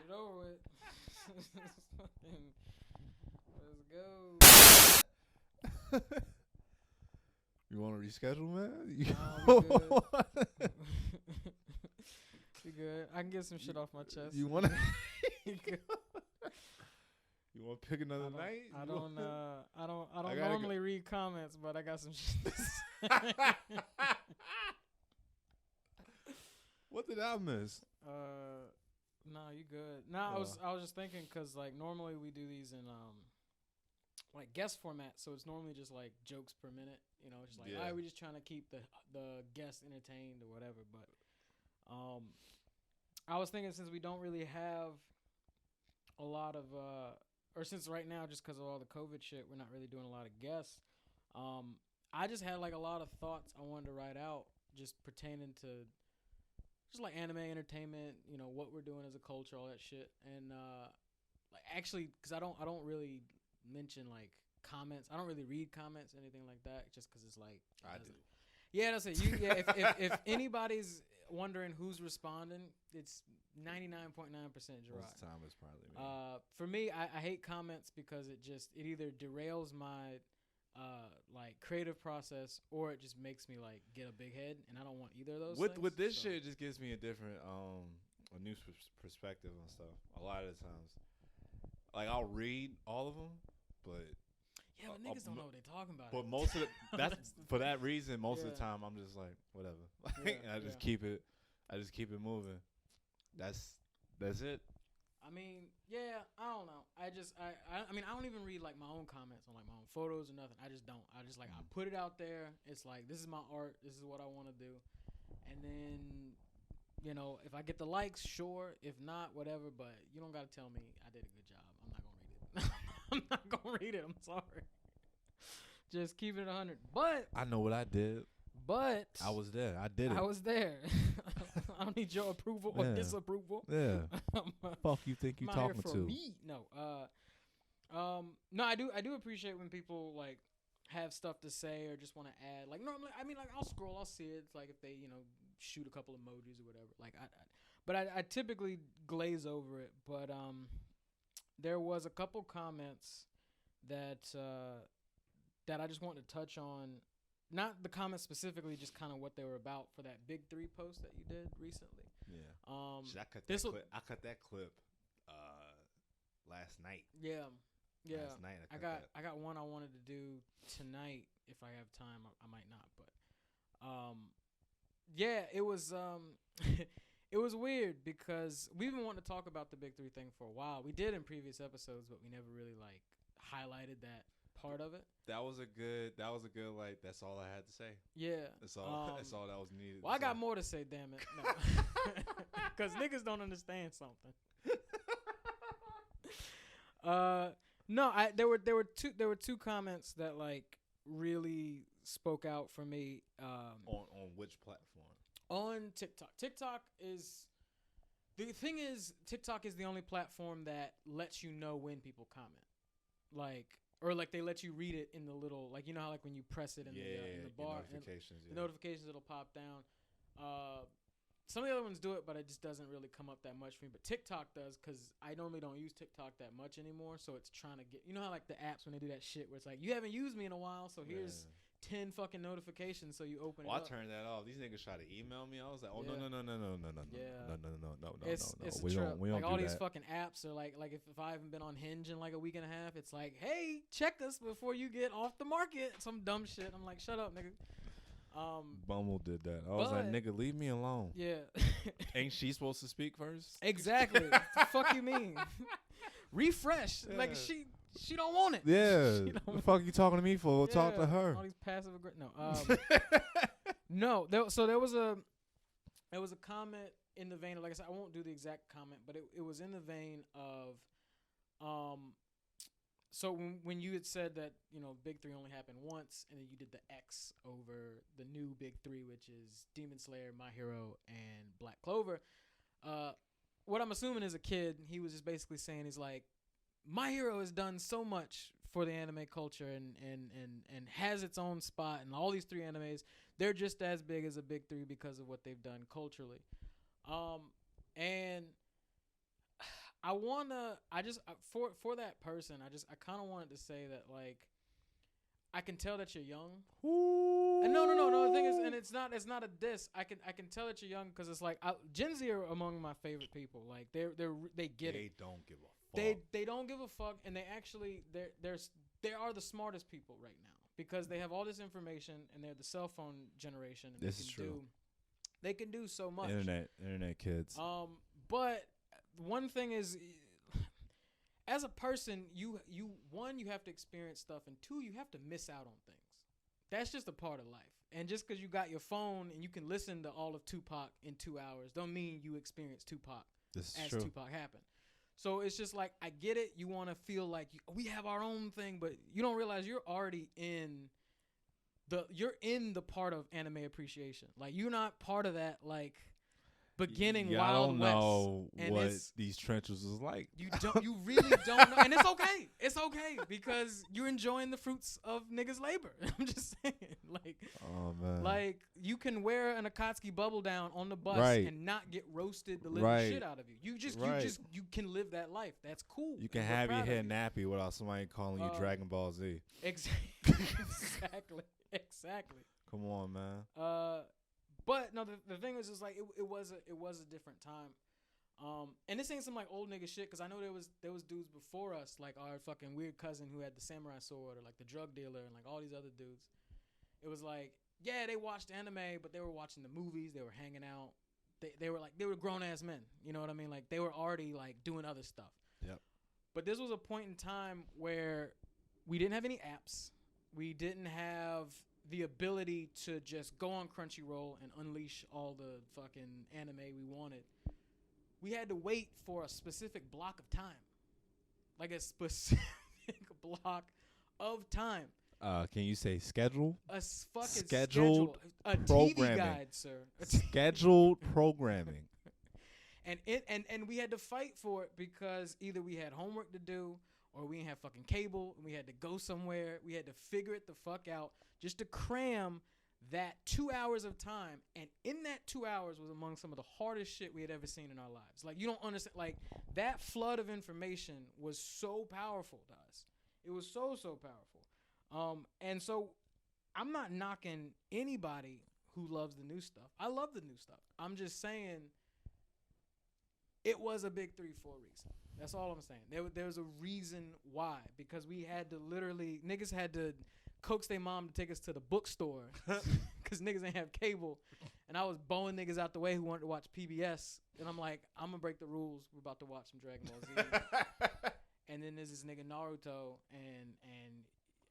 it over with. Let's go. You want to reschedule, man? Nah, we good. I can get some shit off my chest. You want to? You want to pick another night? I don't normally read comments, but I got some shit to say. What did I miss? Nah, you good. Nah, I was just thinking because like normally we do these in like guest format, so it's normally just like jokes per minute. You know, it's just like all right, we're just trying to keep the guests entertained or whatever. But I was thinking since we don't really have a lot of or since right now just because of all the COVID shit, we're not really doing a lot of guests. I just had like a lot of thoughts I wanted to write out just pertaining to just like anime entertainment, you know, what we're doing as a culture, all that shit. And like actually cuz I don't really mention like comments. I don't really read comments, anything like that, just cuz it's like I do. Yeah, that's it. If anybody's wondering who's responding, it's 99.9% Gerard. Most of the time it's probably me. For me, I hate comments because it either derails my like creative process or it just makes me like get a big head, and I don't want either of those things. With this shit, it just gives me a different a new perspective on stuff. A lot of the times, like I'll read all of them, but yeah, but niggas don't know what they're talking about. But most of that's for that reason. Most of the time, I'm just like whatever. I just keep it moving. That's it. I mean, yeah, I don't know. I mean, I don't even read like my own comments on like my own photos or nothing. I just don't. I just like I put it out there. It's like this is my art. This is what I want to do. And then, you know, if I get the likes, sure. If not, whatever. But you don't gotta tell me I did a good job. I'm not gonna read it. I'm not gonna read it. I'm sorry. Just keep it 100. But I know what I did. But I was there. I did it. I was there. I don't need your approval or disapproval. Yeah. Fuck you think you talking to? Me. No. No, I do appreciate when people like have stuff to say or just want to add. Like normally, I mean, like I'll scroll, I'll see it. It's like if they, you know, shoot a couple emojis or whatever. Like I typically glaze over it. But there was a couple comments that I just wanted to touch on. Not the comments specifically, just kind of what they were about for that Big 3 post that you did recently. Yeah. I cut that clip last night. Yeah. Last night I got one I wanted to do tonight if I have time. I might not, but yeah, it was it was weird because we've been wanting to talk about the Big 3 thing for a while. We did in previous episodes, but we never really like highlighted that part of it. That was a good like that's all I had to say. Yeah. That's all that was needed. Well, I got more to say, damn it. No. Cuz niggas don't understand something. No, there were two comments that like really spoke out for me on which platform? On TikTok. TikTok is the only platform that lets you know when people comment. Like or like they let you read it in the little, like you know how like when you press it in the bar, the notifications it'll pop down. Some of the other ones do it, but it just doesn't really come up that much for me. But TikTok does, because I normally don't use TikTok that much anymore. So it's trying to get, you know how like the apps when they do that shit where it's like you haven't used me in a while, so here's 10 fucking notifications, so you open it up. I turned that off. These niggas try to email me. I was like, oh no. It's a trip. We don't like all these fucking apps are like if I haven't been on Hinge in like a week and a half, it's like, hey, check us before you get off the market. Some dumb shit. I'm like, shut up, nigga. Bumble did that. I was like, nigga, leave me alone. Yeah. Ain't she supposed to speak first? Exactly. What the fuck you mean? Refresh. Yeah. Like she don't want it. Yeah. The fuck you talking to me for? Yeah. Talk to her. All these passive aggressive. No. No. There was a comment in the vein of, like I said, I won't do the exact comment, but it was in the vein of so when you had said that, you know, Big 3 only happened once, and then you did the X over the new Big 3, which is Demon Slayer, My Hero, and Black Clover. What I'm assuming is a kid, he was just basically saying, he's like, My Hero has done so much for the anime culture and has its own spot, and all these 3 animes, they're just as big as a Big 3 because of what they've done culturally. And for that person, I kind of wanted to say that, like, I can tell that you're young. Ooh. And no. The thing is, and it's not a diss. I can tell that you're young because it's like Gen Z are among my favorite people. Like they get it. They don't give a fuck. They don't give a fuck, and they actually they are the smartest people right now because they have all this information and they're the cell phone generation. And This is true. They can do so much. Internet kids. But one thing is, as a person, you have to experience stuff, and two, you have to miss out on things. That's just a part of life. And just because you got your phone and you can listen to all of Tupac in 2 hours, don't mean you experience Tupac as true. Tupac happened. So it's just like, I get it. You want to feel like we have our own thing, but you don't realize you're already in the part of anime appreciation. Like, you're not part of that, like, beginning Wild West. I don't know and what these trenches was like. You really don't know. And it's okay. It's okay because you're enjoying the fruits of niggas' labor. I'm just saying. Like, oh, man. Like, you can wear an Akatsuki bubble down on the bus and not get roasted the living shit out of you. You can live that life. That's cool. You can have your hair nappy without somebody calling you Dragon Ball Z. Exactly. Come on, man. But no, the thing is like it was a different time, and this ain't some like old nigga shit because I know there was dudes before us, like our fucking weird cousin who had the samurai sword, or like the drug dealer, and like all these other dudes. It was like, yeah, they watched anime, but they were watching the movies, they were hanging out, they were grown ass men, you know what I mean? Like, they were already like doing other stuff. Yep. But this was a point in time where we didn't have any apps, we didn't have the ability to just go on Crunchyroll and unleash all the fucking anime we wanted. We had to wait for a specific block of time. Like a specific block of time. Can you say schedule? A fucking scheduled schedule. A programming. TV guide, sir. Scheduled programming. And we had to fight for it because either we had homework to do or we didn't have fucking cable and we had to go somewhere. We had to figure it the fuck out just to cram that 2 hours of time. And in that 2 hours was among some of the hardest shit we had ever seen in our lives. Like, you don't understand. Like, that flood of information was so powerful to us. It was so powerful. And so I'm not knocking anybody who loves the new stuff. I love the new stuff. I'm just saying it was a big 3 for a reason. That's all I'm saying. There was a reason why. Because we had to literally, niggas had to coax their mom to take us to the bookstore because niggas ain't have cable. And I was bowing niggas out the way who wanted to watch PBS. And I'm like, I'm going to break the rules. We're about to watch some Dragon Ball Z. And then there's this nigga Naruto. And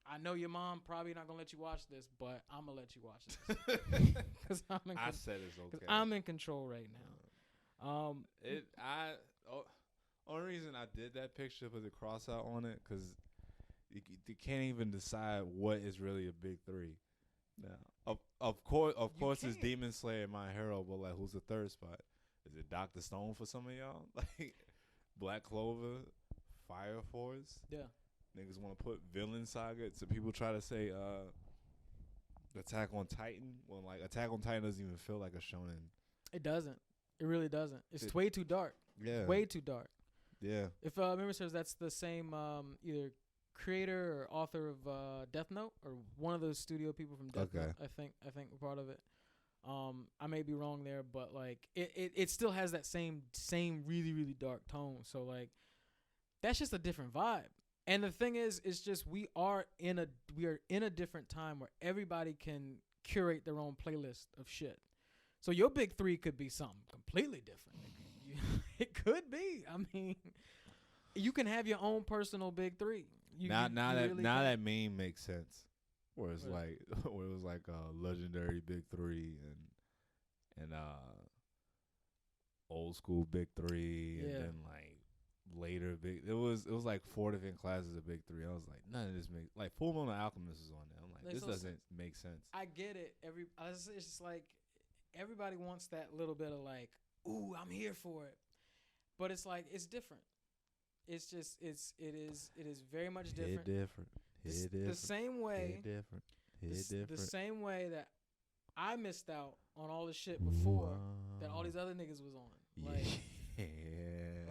I know your mom probably not going to let you watch this, but I'm going to let you watch this. Cause I said it's okay. Because I'm in control right now. Only reason I did that picture with the cross out on it, because you can't even decide what is really a big 3. Now, of course, it's Demon Slayer and My Hero, but like, who's the third spot? Is it Dr. Stone for some of y'all? Like, Black Clover, Fire Force? Yeah. Niggas want to put Villain Saga. So people try to say Attack on Titan. Well, like, Attack on Titan doesn't even feel like a shonen. It doesn't. It really doesn't. It's way too dark. Yeah. Way too dark. Yeah. If memory serves, that's the same either creator or author of Death Note, or one of those studio people from Death Note. I think we're part of it. I may be wrong there, but like it still has that same really, really dark tone. So like, that's just a different vibe. And the thing is, it's just we are in a different time where everybody can curate their own playlist of shit. So your big 3 could be something completely different. It could be. I mean, you can have your own personal big 3. That meme makes sense. Where it's like, where it was like a legendary big 3 and old school big 3, and then like later big. It was like 4 different classes of big 3. I was like, none of this makes, like, Full Metal Alchemist is on there. I'm like, this doesn't make sense. I get it. It's just like everybody wants that little bit of like, ooh, I'm here for it. But it's like, it's different. It's just it is very much different. The same way. The same way that I missed out on all the shit before that all these other niggas was on. Like,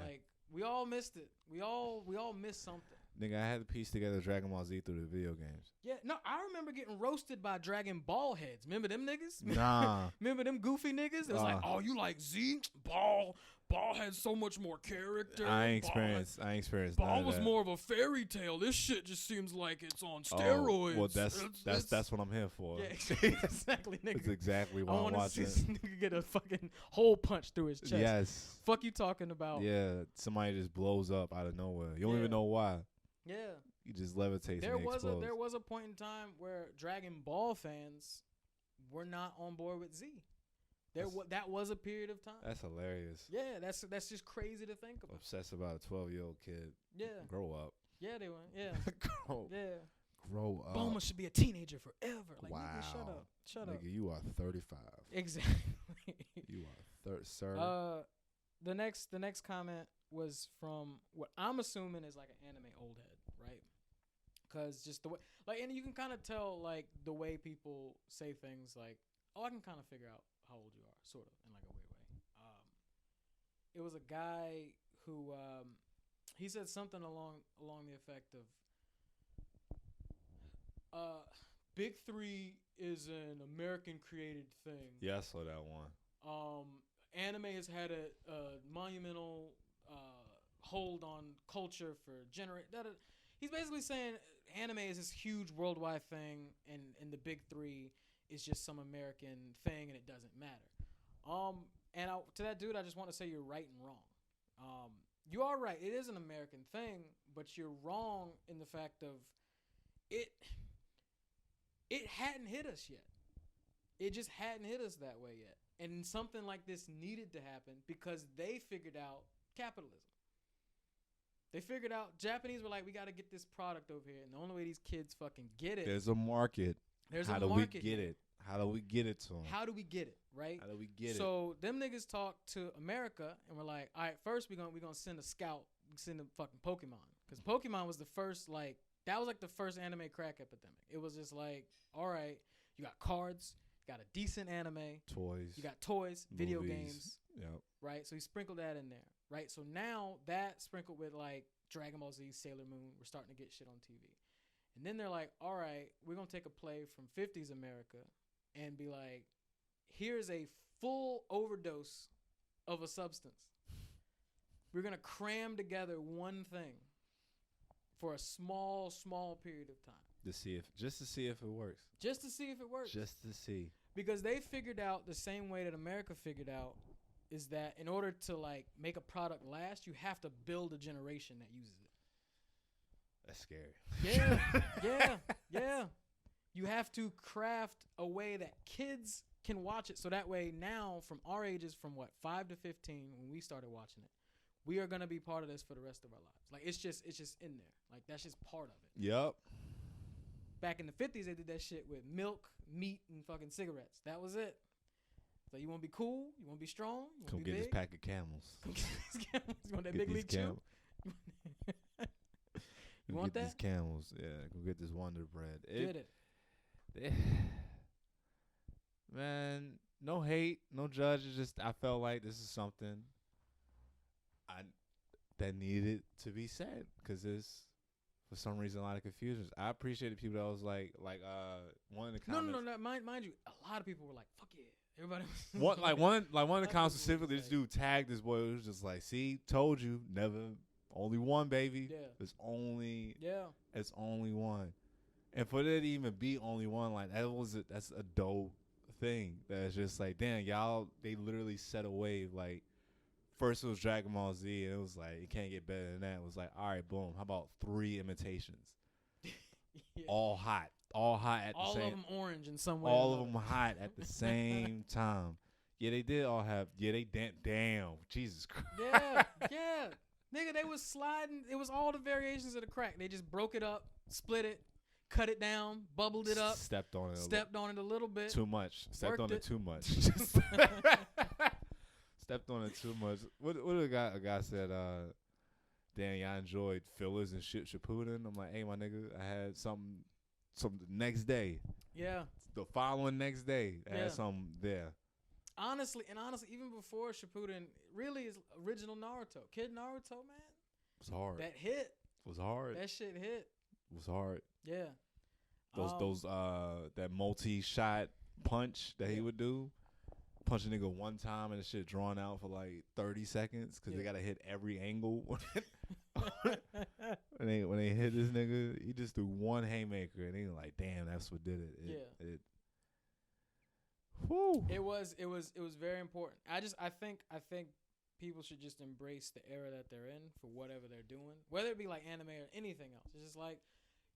like we all missed it. We all missed something. Nigga, I had to piece together Dragon Ball Z through the video games. Yeah, no, I remember getting roasted by Dragon Ball heads. Remember them niggas? Nah. Remember them goofy niggas? It was like, oh, you like Z? Ball had so much more character. I ain't experienced Ball was more of a fairy tale. This shit just seems like it's on steroids. Well, that's what I'm here for. Yeah, exactly, nigga. That's exactly why I'm watching. I want to see this nigga get a fucking hole punch through his chest. Yes. Fuck you talking about? Yeah, somebody just blows up out of nowhere. You don't even know why. Yeah. You just levitate. There was a point in time where Dragon Ball fans were not on board with Z. That was a period of time. That's hilarious. Yeah, that's just crazy to think about. Obsessed about a 12-year-old kid. Yeah. Grow up. Yeah, they were. Yeah. Grow up. Bulma should be a teenager forever. Like, wow. Nigga, shut up. Nigga, you are 35. Exactly. You are sir. The next comment was from what I'm assuming is like an anime old head, right? Because just the way, like, and you can kind of tell, like, the way people say things, like, oh, I can kind of figure out how old you are, sort of, in like a weird way. It was a guy who he said something along the effect of Big 3 is an American created thing. Yeah, I saw that one. Anime has had a monumental hold on culture for he's basically saying anime is this huge worldwide thing, and the Big 3 is just some American thing, and it doesn't matter. And to that dude, I just want to say you're right and wrong. You are right. It is an American thing, but you're wrong in the fact of it hadn't hit us yet. It just hadn't hit us that way yet. And something like this needed to happen because they figured out capitalism. They figured out, Japanese were like, we got to get this product over here. And the only way these kids fucking get it. There's a market. How do we get it? How do we get it to them? How do we get it, right? How do we get it? So them niggas talked to America and we're like, all right, first we're gonna send a scout, send a fucking Pokemon. Because Pokemon was the first, like, that was like the first anime crack epidemic. It was just like, all right, you got cards, you got a decent anime. Toys. You got toys, video movies. games. Yep. Right? So he sprinkled that in there. Right? So now that sprinkled with like Dragon Ball Z, Sailor Moon, we're starting to get shit on TV. And then they're like, all right, we're going to take a play from 50s America and be like, here's a full overdose of a substance. We're going to cram together one thing for a small period of time. Just to see if it works. Just to see if it works. Just to see. Because they figured out the same way that America figured out is that in order to like make a product last, you have to build a generation that uses it. That's scary. Yeah. You have to craft a way that kids can watch it. So that way now from our ages, from 5 to 15, when we started watching it, we are going to be part of this for the rest of our lives. Like it's just in there. Like that's just part of it. Yep. Back in the 50s, they did that shit with milk, meat, and fucking cigarettes. That was it. So you want to be cool? You want to be strong? You Come get big? this pack of Camels. Come get these Camels. You want that Get big these league chew? You want get that? these Camels. Yeah, go get this Wonder Bread. Get it. Man, no hate, no judge. It's just I felt like this is something that needed to be said because there's for some reason a lot of confusions. I appreciated people that was like one of the comments. No. Mind you, a lot of people were like, "Fuck yeah!" Everybody. One of the comments specifically, this dude tagged this boy. It was just like, "See, told you, never, only one, baby. Yeah. It's only one." And for there to even be only one, like that's a dope thing. That's just like, damn, y'all. They literally set a wave. Like first it was Dragon Ball Z, and it was like it can't get better than that. It was like, all right, boom. How about 3 imitations? Yeah. All hot at the same. All of them orange in some way. All of them hot at the same time. Yeah, they did all have. Yeah, they damn. Jesus Christ. Yeah. Nigga, they was sliding. It was all the variations of the crack. They just broke it up, split it, cut it down, bubbled it up, stepped on it a little bit. Too much. Stepped on it too much. Stepped on it too much. What a guy said, damn, y'all enjoyed fillers and shit Shippuden. I'm like, hey, my nigga, I had something the next day. Yeah. The following next day, I had something there. Honestly, even before Shippuden, really is original Naruto. Kid Naruto, man. was hard. That hit. Was hard. That shit hit. Was hard. Yeah. Those that multi-shot punch that he would do. Punch a nigga one time and the shit drawn out for like 30 seconds because they gotta hit every angle. when they hit this nigga, he just threw one haymaker and they were like, damn, that's what did it. Whew. It was very important. I think people should just embrace the era that they're in for whatever they're doing, whether it be like anime or anything else. It's just like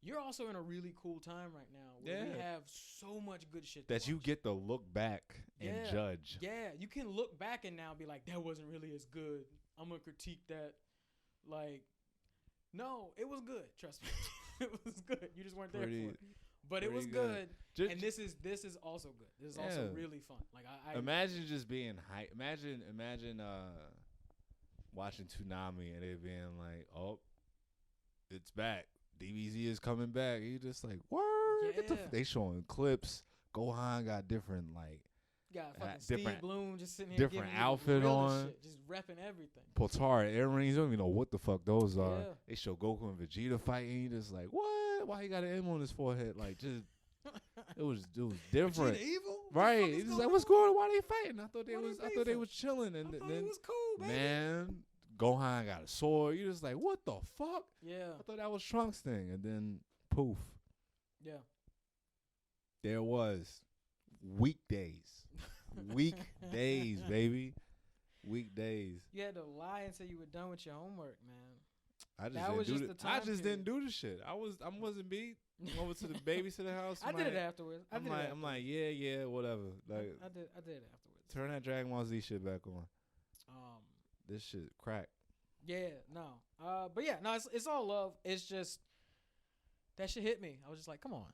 you're also in a really cool time right now where we have so much good shit that you get to look back and judge. Yeah, you can look back and now be like, that wasn't really as good. I'm gonna critique that. Like, no, it was good. Trust me, it was good. You just weren't there for it. But it was good. And this is also good. This is also really fun. Like I imagine just being hype. Imagine watching Toonami and it being like, oh, it's back. DBZ is coming back. You just like, word. Yeah. They showing clips. Gohan got different fucking Steve Bloom just sitting here different outfit on, shit, just repping everything. Potara earrings. You don't even know what the fuck those are. They show Goku and Vegeta fighting. You just like, what? Why he got an M on his forehead? Like, just it was different. Vegeta evil? Right? It's just like, what's going on? Why they fighting? I thought they was chilling. And then it was cool, baby. Man, Gohan got a sword. You just like, what the fuck? Yeah. I thought that was Trunks' thing, and then poof. Yeah. There was weekdays, baby, weekdays. You had to lie and say you were done with your homework, man. I just didn't do the shit. I wasn't beat. Over to the babysitter house. I did it afterwards. I'm like, yeah, whatever. Like, I did it afterwards. Turn that Dragon Ball Z shit back on. This shit crack. Yeah, no. But yeah, no, it's all love. It's just that shit hit me. I was just like, come on,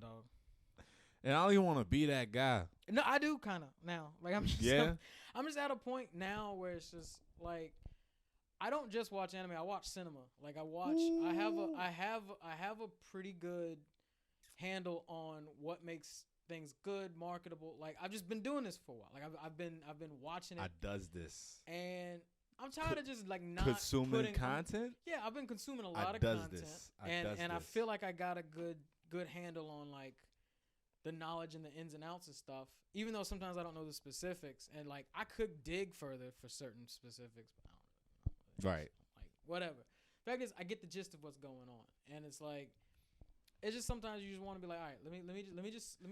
dog. And I don't even want to be that guy. No, I do kind of now. Like I'm just I'm just at a point now where it's just like I don't just watch anime. I watch cinema. Like I watch. Ooh. I have a pretty good handle on what makes things good, marketable. Like I've just been doing this for a while. Like I've been watching it. I does this. And I'm tired of just like not consuming content. Yeah, I've been consuming a lot of content. I feel like I got a good handle on like the knowledge and the ins and outs of stuff. Even though sometimes I don't know the specifics, and like I could dig further for certain specifics, but I don't know. Right. Like whatever. Fact is, I get the gist of what's going on, and it's like. It's just sometimes you just want to be like, all right, let me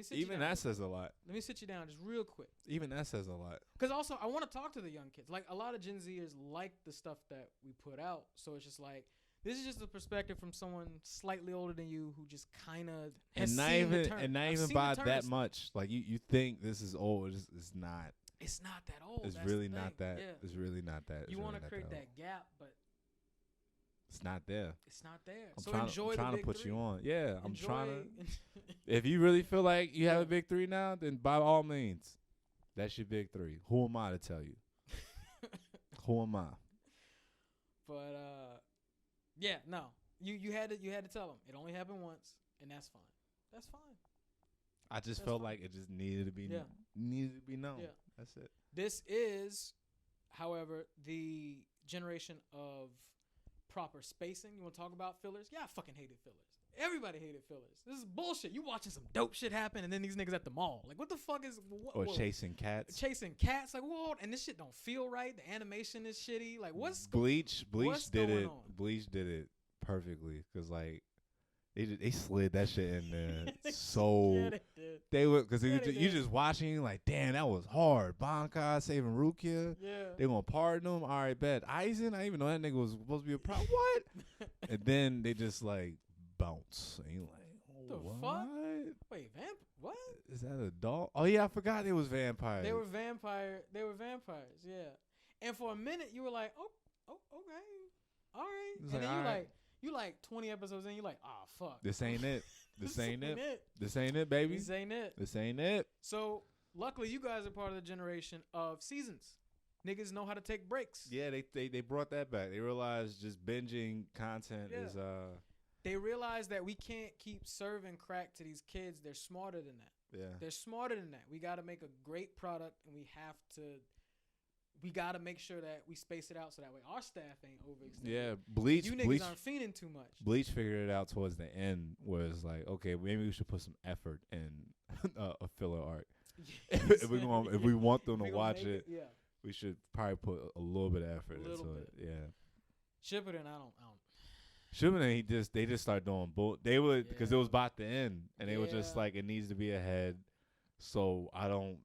sit you down. Even that says a lot. Let me sit you down just real quick. Even that says a lot. Because also, I want to talk to the young kids. Like, a lot of Gen Zers like the stuff that we put out. So it's just like, this is just a perspective from someone slightly older than you who just kind of has seen the turn. And not even by that much. Like, you think this is old. It's not. It's not that old. It's really not that. Yeah. It's really not that. You want to create that gap, but. It's not there. It's not there. I'm enjoy trying the to put three. you on. Yeah, I'm trying to. If you really feel like you have a big three now, then by all means, that's your big three. Who am I to tell you? Who am I? But yeah, no. You had to tell them. It only happened once, and that's fine. That's fine. I just felt like it just needed to be known. Yeah. That's it. This is, however, the generation of proper spacing. You want to talk about fillers? Yeah, I fucking hated fillers. Everybody hated fillers. This is bullshit. You watching some dope shit happen, and then these niggas at the mall. Like, what the fuck is... chasing cats. Chasing cats. Like, whoa. And this shit don't feel right. The animation is shitty. Like, what's... Bleach did it. Bleach did it perfectly. Because, like, they slid that shit in there. So... Yeah, they did. They were... Because you just watching, like, damn, that was hard. Bankai saving Rukia. Yeah. They gonna pardon him. All right, bet. Aizen, I didn't even know that nigga was supposed to be a problem. What? And then they just, like... bounce and you like, the fuck? Wait, what? Is that a dog? Oh yeah, I forgot it was vampires. They were vampires, yeah. And for a minute you were like, oh okay, all right. And then you like 20 episodes in, you like, oh fuck, this ain't it. This ain't it. This ain't it, baby. This ain't it. This ain't it. So luckily you guys are part of the generation of seasons. Niggas know how to take breaks. Yeah, they brought that back. They realized just binging content is They realize that we can't keep serving crack to these kids. They're smarter than that. Yeah. They're smarter than that. We got to make a great product, and we have to we gotta make sure that we space it out so that way our staff ain't overextended. Yeah, Bleach. You niggas aren't fiending too much. Bleach figured it out towards the end, where it's like, okay, maybe we should put some effort in a filler arc. if we want them to watch it, we should probably put a little bit of effort into it. Yeah. Shippuden, I don't. Shippuden, they just started doing They would because it was about to end, and they were just like, it needs to be ahead. So I don't.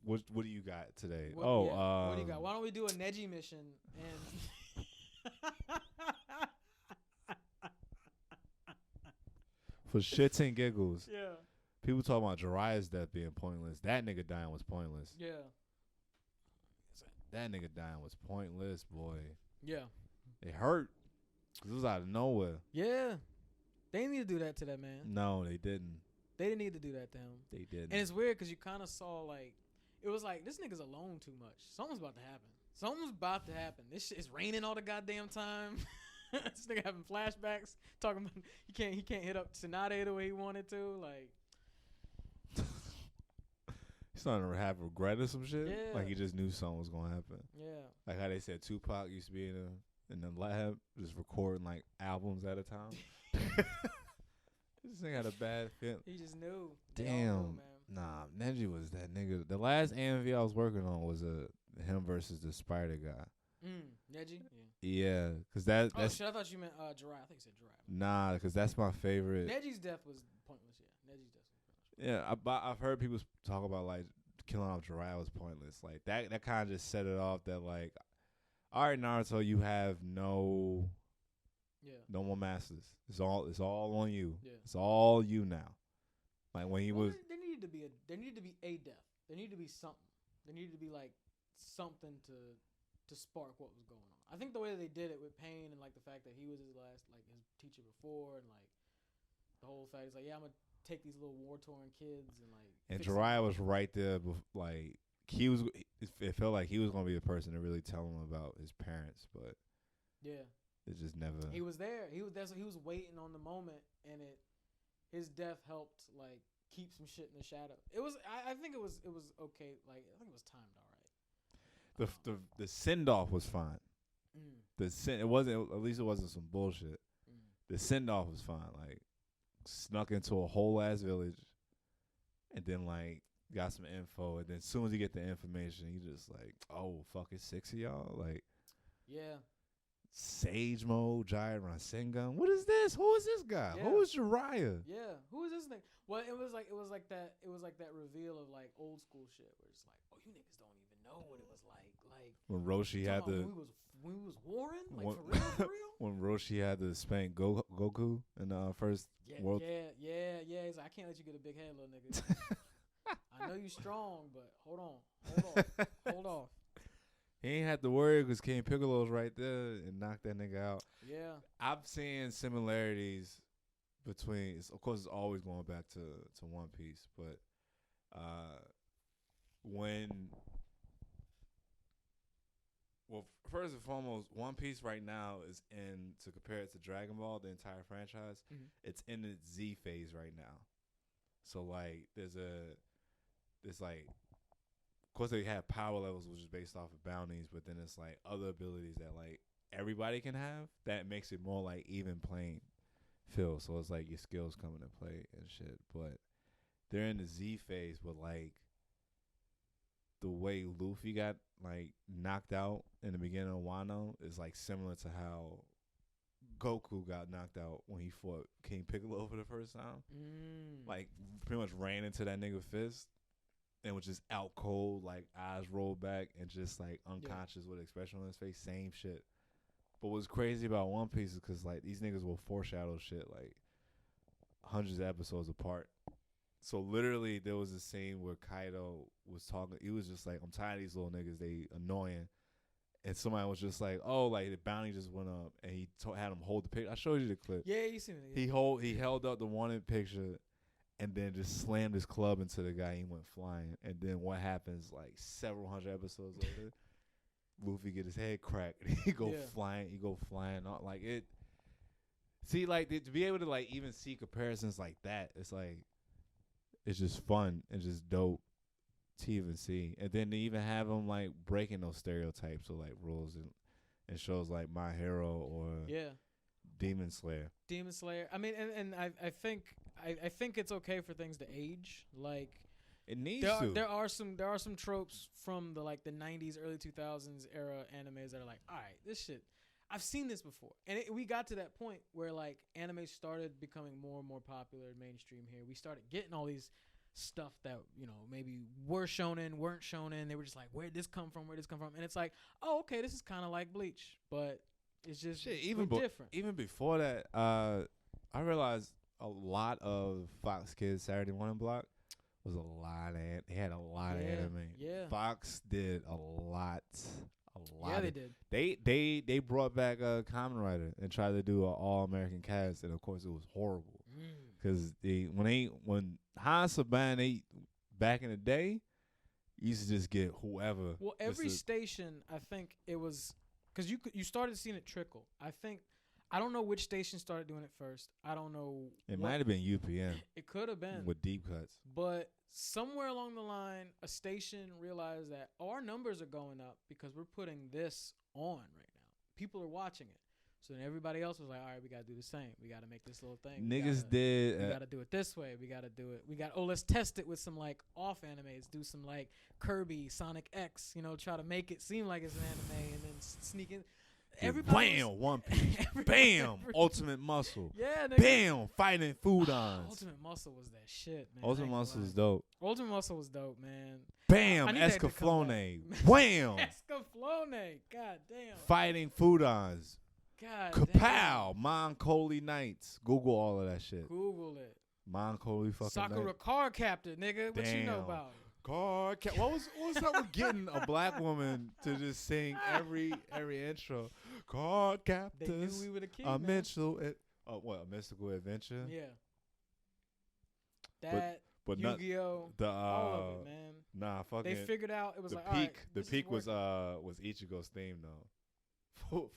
What do you got today? What do you got? Why don't we do a Neji mission and for shits and giggles? Yeah. People talk about Jiraiya's death being pointless. That nigga dying was pointless. Yeah. That nigga dying was pointless, boy. Yeah. It hurt. Cause it was out of nowhere. Yeah. They didn't need to do that to that man. No, they didn't. They didn't need to do that to him. They didn't. And it's weird because you kind of saw like, it was like, this nigga's alone too much. Something's about to happen. Something's about to happen. This shit is raining all the goddamn time. This nigga having flashbacks, talking about he can't hit up Tsunade the way he wanted to. Like, he's starting to have regret or some shit. Yeah. Like he just knew something was gonna happen. Yeah. Like how they said Tupac used to be in the lab just recording like albums at a time. This nigga had a bad feeling. He just knew. Damn. Nah, Neji was that nigga. The last AMV I was working on was him versus the spider guy. Neji? Yeah, cause that's. Oh shit! I thought you meant Jiraiya. I think you said Jiraiya. Nah, cause that's my favorite. Neji's death was pointless. Yeah, Neji's death was pointless. Yeah, I've heard people talk about like killing off Jiraiya was pointless. Like that kind of just set it off that like, all right, Naruto, you have no more masters. It's all on you. Yeah. It's all you now. Like when he was. There needed to be a death. There needed to be something. There needed to be like something to spark what was going on. I think the way that they did it with Pain and like the fact that he was his last like his teacher before and like the whole fact he's like, yeah, I'm gonna take these little war torn kids and like. And Jiraiya was right there, like he was. It felt like he was gonna be the person to really tell him about his parents, but yeah, it just never. He was there. He was waiting on the moment, and his death helped like keep some shit in the shadow. It was. I think it was okay. Like I think it was timed all right. The send off was fine. It wasn't, at least it wasn't some bullshit. The send off was fine. Like snuck into a whole ass village, and then like got some info, and then as soon as you get the information, you just like, oh fuck, it's 6 of y'all. Like, yeah. Sage mode, Giant Rasengan. What is this? Who is this guy? Yeah. Who is Jiraiya? Yeah, who is this thing? Well, it was like that reveal of like old school shit where it's like, oh, you niggas don't even know what it was like. Like when Roshi had the when we was warring, like for real. When Roshi had to spank Goku in the first world. Yeah. He's like, I can't let you get a big head, little nigga. I know you strong, but hold on. He ain't had to worry because King Piccolo's right there and knocked that nigga out. Yeah. I've seen similarities between, of course, it's always going back to One Piece, but first and foremost, One Piece right now is to compare it to Dragon Ball, the entire franchise, it's in its Z phase right now. So, like, there's like, of course, they have power levels, which is based off of bounties, but then it's like other abilities that like everybody can have that makes it more like even playing field. So it's like your skills come into play and shit. But they're in the Z phase, but like the way Luffy got like knocked out in the beginning of Wano is like similar to how Goku got knocked out when he fought King Piccolo for the first time. Like pretty much ran into that nigga fist. And was just out cold, like eyes rolled back and just like unconscious with expression on his face. Same shit. But what's crazy about One Piece is because like these niggas will foreshadow shit like hundreds of episodes apart. So literally there was a scene where Kaido was talking. He was just like, I'm tired of these little niggas. They annoying. And somebody was just like, oh, like the bounty just went up. And he had him hold the picture. I showed you the clip. Yeah, you seen it. Yeah. He held up the wanted picture. And then just slammed his club into the guy. He went flying. And then what happens, like, several hundred episodes later, Luffy get his head cracked. He go flying. He go flying. Like, it. See, like, to be able to, like, even see comparisons like that, it's, like, it's just fun and just dope to even see. And then they even have them like breaking those stereotypes of like rules and shows like My Hero or Demon Slayer. Demon Slayer. I mean, and I think it's okay for things to age. Like it needs to. There are some tropes from the 90s, early 2000s era animes that are like, all right, this shit, I've seen this before. And we got to that point where like anime started becoming more and more popular and mainstream here. We started getting all these stuff that, maybe were shonen, weren't shonen. They were just like, where'd this come from? And it's like, oh, okay, this is kind of like Bleach, but it's just different. Even before that, I realized a lot of Fox Kids Saturday Morning Block was they had a lot of anime. Yeah. Fox did a lot. Yeah, they did. They brought back a Kamen Rider and tried to do an all American cast, and of course it was horrible. Because when Hansaban, they back in the day, used to just get whoever. Well, every station, I think it was, because you started seeing it trickle. I don't know which station started doing it first. I don't know. It might have been UPN. It could have been with deep cuts. But somewhere along the line, a station realized that our numbers are going up because we're putting this on right now. People are watching it. So then everybody else was like, all right, we got to do the same. We got to make this little thing. We got to do it this way. We got to do it. Let's test it with some like off animes. Do some like Kirby, Sonic X, try to make it seem like it's an anime and then sneak in. Bam, One Piece. Bam, Ultimate Muscle. Yeah, nigga. Bam, Fighting Foodons. Ultimate Muscle was that shit, man. Ultimate Muscle is dope. Ultimate Muscle was dope, man. Bam, Escaflowne. Wham. Escaflowne. God damn. Fighting Foodons. God Kapow. Moncoli Nights. Google all of that shit. Google it. Moncoli fucking Sakura Nights. Card Captor, nigga. What you know about it? What was that with getting a black woman to just sing every intro? Card Captors. They knew we were the king, a man. mystical adventure? Yeah. That, but Yu-Gi-Oh, all of it, man. Nah, fucking. They figured out, it was like, peak. all right, The peak was Ichigo's theme though.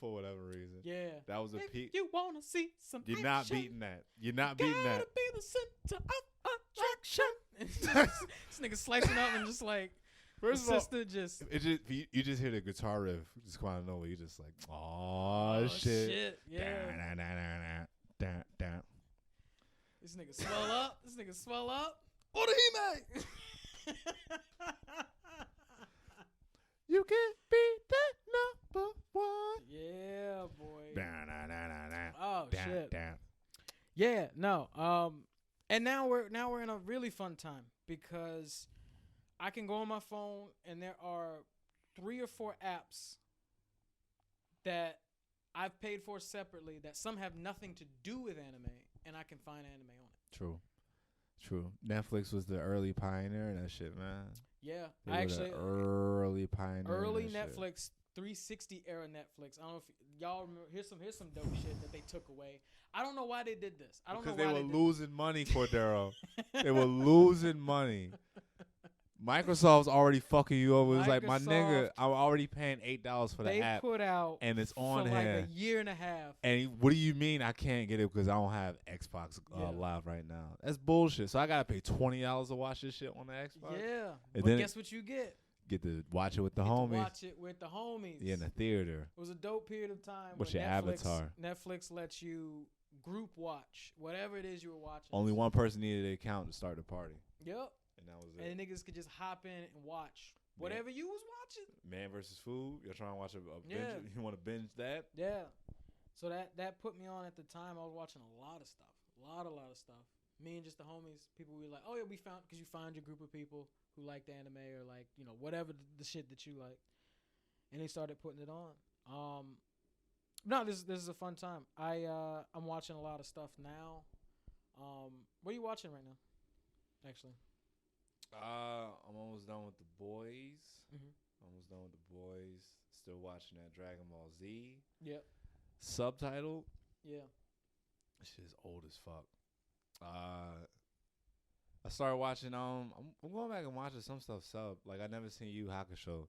For whatever reason. Yeah. That was a if peak. You wanna see some You're action, not beating that. You're not beating that. Gotta be the center of attraction. This nigga slicing up and just like, first of all, just you just hear the guitar riff just come out of nowhere. You just like, oh shit. Yeah. Down. This nigga swell up. What did he make? You can be that number one. Yeah, boy. Down. Oh shit. Down. Yeah, no. And now we're in a really fun time because I can go on my phone and there are 3 or 4 apps that I've paid for separately that some have nothing to do with anime and I can find anime on it. True. Netflix was the early pioneer in that shit, man. Yeah, early pioneer. Early Netflix, 360 era Netflix. I don't know if y'all remember. Here's some dope shit that they took away. I don't know why they did this. I don't know why they were losing money, Cordero. They were losing money. Microsoft's already fucking you over. It's like, my nigga, I'm already paying $8 for the app. They put out and it's on for here. like a year and a half. And what do you mean I can't get it because I don't have Xbox Live right now? That's bullshit. So I gotta pay $20 to watch this shit on the Xbox. Yeah, and but then guess what you get? Get to watch it with the homies. Watch it with the homies. Yeah, in the theater. It was a dope period of time. What's your avatar? Netflix lets you group watch whatever it is you were watching. Only one person needed an account to start the party. Yep. And that was it. And the niggas could just hop in and watch whatever you was watching. Man versus Food. You're trying to watch a binge. You want to binge that? Yeah. So that put me on at the time. I was watching a lot of stuff. A lot of stuff. Me and just the homies, people were like, oh yeah, we found, because you find your group of people who liked anime or like, whatever the shit that you like. And they started putting it on. No, this is a fun time. I'm watching a lot of stuff now. What are you watching right now? Actually. I'm almost done with The Boys. Mm-hmm. Almost done with The Boys. Still watching that Dragon Ball Z. Yep. Subtitled. Yeah. This shit is old as fuck. I started watching. I'm going back and watching some stuff sub. Like I never seen Yu Hakusho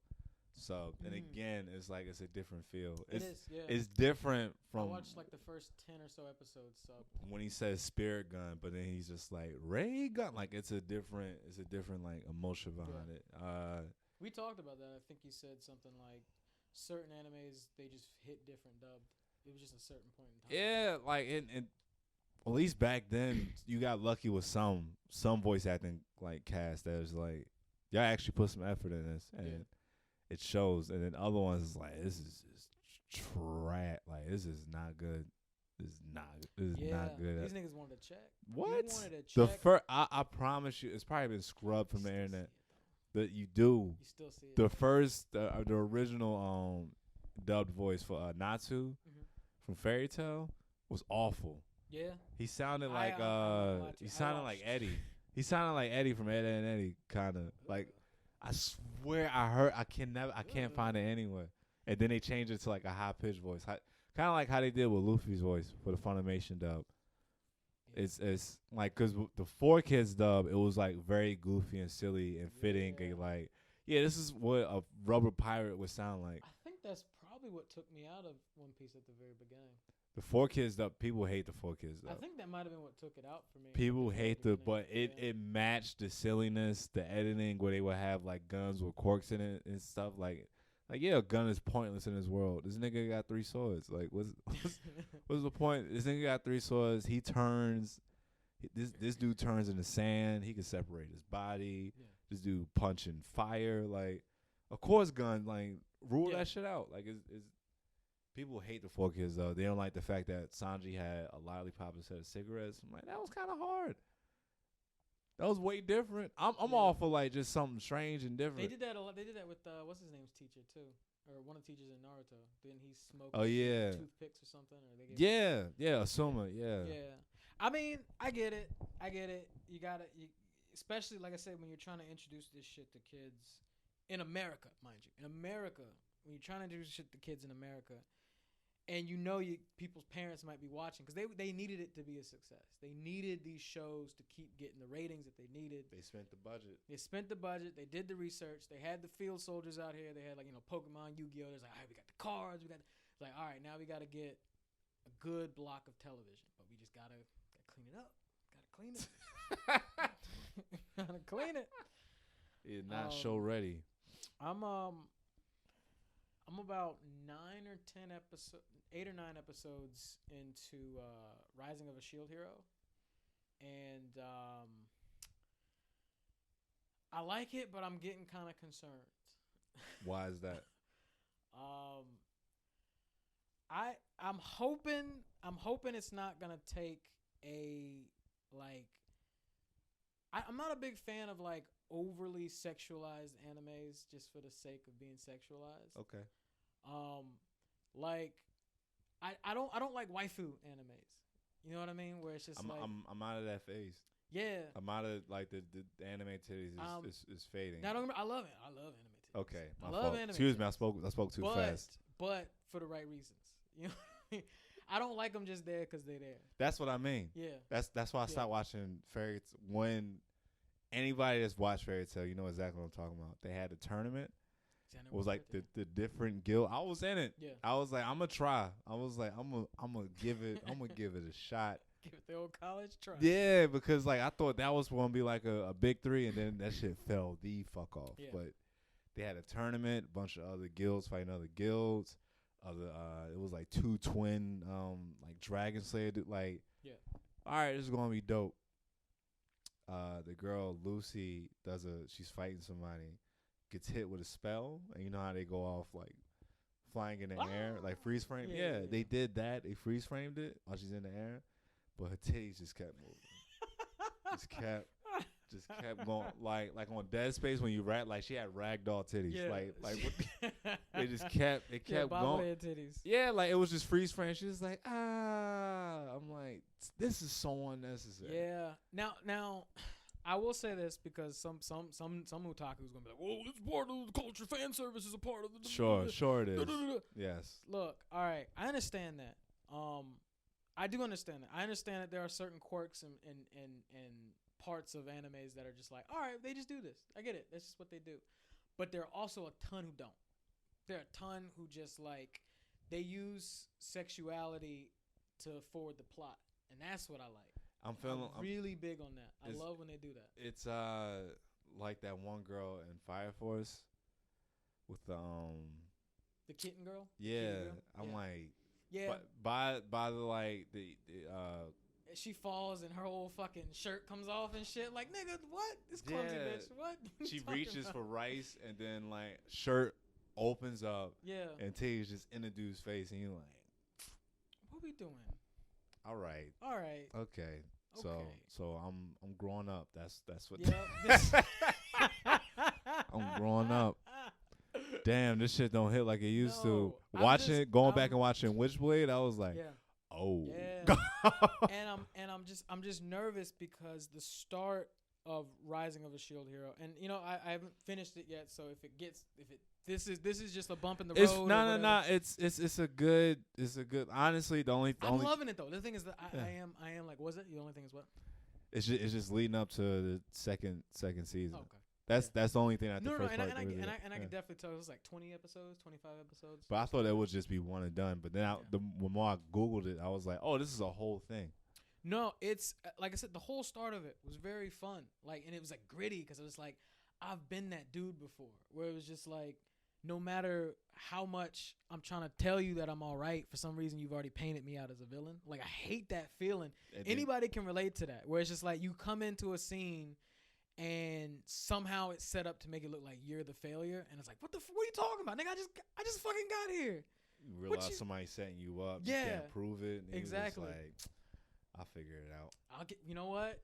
sub, and again, it's like it's a different feel. It is. Yeah. It's different from watched like the first 10 or so episodes. So when he says spirit gun, but then he's just like ray gun. Like it's a different like emotion behind it. We talked about that. I think you said something like certain animes they just hit different dubbed. It was just a certain point in time. Yeah, like and at least back then you got lucky with some voice acting like cast that was like y'all actually put some effort in this and it shows. And then other ones is like this is just trash. Like this is not good. This is not good. These niggas wanted to check. What? Wanted to The check. first I promise you, it's probably been scrubbed from the internet. But you do. You still see it. The first, the original dubbed voice for Natsu from Fairy Tail was awful. Yeah. He sounded like he sounded like Eddie. He sounded like Eddie from Ed, Edd n Eddy, kind of. Like I swear I can't find it anywhere. And then they changed it to like a high pitched voice, kind of like how they did with Luffy's voice for the Funimation dub. It's like because the 4Kids dub, it was like very goofy and silly and fitting. And like, this is what a rubber pirate would sound like. I think that's probably what took me out of One Piece at the very beginning. The 4Kids dub, people hate the 4Kids dub. I think that might have been what took it out for me. People hate but it matched the silliness, the editing where they would have like guns with corks in it and stuff. Like a gun is pointless in this world. This nigga got 3 swords. Like, what's the point? This nigga got 3 swords. He turns. This dude turns in the sand. He can separate his body. Yeah. This dude punching fire. Like, of course, gun. Like, rule that shit out. Like, it's people hate the 4Kids though. They don't like the fact that Sanji had a lollipop instead of cigarettes. I'm like, that was kind of hard. That was way different. I'm all for like just something strange and different. They did that a lot. They did that with what's his name's teacher too, or one of the teachers in Naruto. Didn't he smoke? Toothpicks or something? Or they Asuma. Yeah. I mean, I get it. You gotta, especially like I said, when you're trying to introduce this shit to kids in America, mind you, when you're trying to introduce shit to kids in America. And people's parents might be watching because they needed it to be a success. They needed these shows to keep getting the ratings that they needed. They spent the budget. They did the research. They had the field soldiers out here. They had Pokemon, Yu-Gi-Oh. There's like, all right, we got the cards. It's like, all right, now we got to get a good block of television, but we just gotta clean it up. Gotta clean it. Gotta clean it. It's not show ready. I'm about 8 or 9 episodes into Rising of a Shield Hero, and I like it, but I'm getting kind of concerned. Why is that? I'm hoping it's not gonna take I'm not a big fan of like overly sexualized animes just for the sake of being sexualized. Okay. Like I don't like waifu animes. You know what I mean? Where it's just I'm out of that phase. Yeah. I'm out of like the anime titties is fading. Now I love it. I love anime titties. Okay. I love anime. Excuse me. I spoke too fast. But for the right reasons. You know what I mean? I don't like them just there because they're there. That's what I mean. Yeah. That's why I stopped watching Fairy Tail. When anybody that's watched Fairy Tail, you know exactly what I'm talking about. They had a tournament. It was like the different guild. I was in it. Yeah. I was like, I'm gonna try. I was like, I'm gonna give it a shot. Give it the old college try. Yeah, because like I thought that was gonna be like a big 3, and then that shit fell the fuck off. Yeah. But they had a tournament, a bunch of other guilds fighting other guilds. It was like 2 twin like Dragon Slayer. Like, all right, this is gonna be dope. The girl Lucy she's fighting somebody, gets hit with a spell, and you know how they go off like flying in the air, like freeze frame. Yeah, they did that. They freeze framed it while she's in the air, but her titties just kept moving. just kept going like on Dead Space when you like she had ragdoll titties. Yeah. Like what they just kept going. Titties. Yeah, like it was just freeze frame. She was like, I'm like, this is so unnecessary. Yeah. Now I will say this because some otaku's gonna be like, well, it's part of the culture. Fan service is a part of the. Sure it is. Yes. Look, all right, I understand that. I do understand that. I understand that there are certain quirks and parts of animes that are just like, all right, they just do this. I get it. That's just what they do. But there are also a ton who don't. There are a ton who just like they use sexuality to forward the plot, and that's what I like. I'm feeling really big on that. I love when they do that. It's like that one girl in Fire Force with the kitten girl. Yeah, kitten girl? I'm like, yeah. By the like the she falls and her whole fucking shirt comes off and shit. Like, nigga, what? This clumsy bitch. What? She reaches for rice and then like shirt opens up. Yeah. And T's just in the dude's face and you're like, what we doing? All right. Okay. So I'm growing up. That's what. Yeah. I'm growing up. Damn, this shit don't hit like it used to. Going back and watching Witchblade, I was like, oh. Yeah. and I'm just nervous because the start of Rising of a Shield Hero, and you know I haven't finished it yet. So this is just a bump in the road. No. It's a good. Honestly, I'm loving it though. The thing is that I am like, was it? The only thing is what? It's just leading up to the second season. Oh, okay. That's the only thing I. No, and I can definitely tell it was like 20 episodes, 25 episodes. But I thought that would just be one and done. But then when more I Googled it, I was like, oh, this is a whole thing. No, it's like I said, the whole start of it was very fun. Like, and it was like gritty because it was like I've been that dude before, where it was just like no matter how much I'm trying to tell you that I'm all right, for some reason you've already painted me out as a villain. Like, I hate that feeling. Anybody can relate to that, where it's just like you come into a scene and somehow it's set up to make it look like you're the failure, and it's like, what are you talking about, nigga? I just fucking got here. You realize somebody's setting you up. Yeah, you can't prove it. And exactly. Like, I'll figure it out. You know what?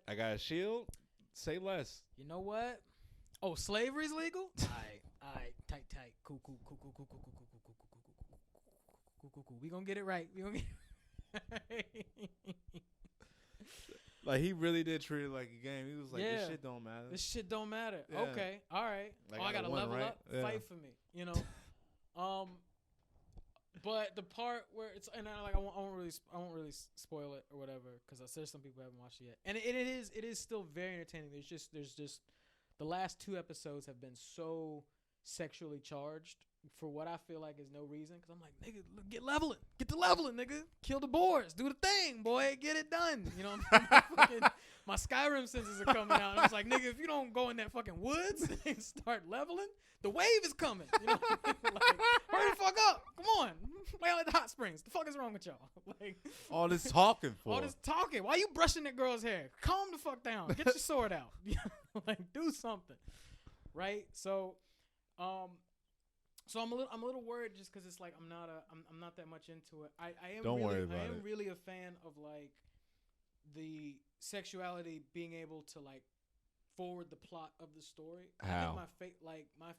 I got a shield. Say less. You know what? Oh, slavery's legal? Alright, tight. Cool. We gonna get it right. Like, he really did treat it like a game. He was like, this shit don't matter. Yeah. Okay, all right. Like, I gotta level up. Yeah. Fight for me, you know. But the part where it's, and I won't really spoil it or whatever, because there's some people who haven't watched it yet, and it is still very entertaining. There's just the last 2 episodes have been so sexually charged for what I feel like is no reason, because I'm like, nigga, get to leveling, nigga, kill the boars, do the thing, boy, get it done. You know, my Skyrim senses are coming out. And I was like, nigga, if you don't go in that fucking woods and start leveling, the wave is coming. You know, like, hurry the fuck up, come on, play out at the hot springs. The fuck is wrong with y'all? Like, all this talking for? All this talking. Why you brushing that girl's hair? Calm the fuck down. Get your sword out. Like, do something, right? So I'm a little worried just because it's like I'm not that much into it. I am really a fan of like the sexuality being able to like forward the plot of the story. How? I think my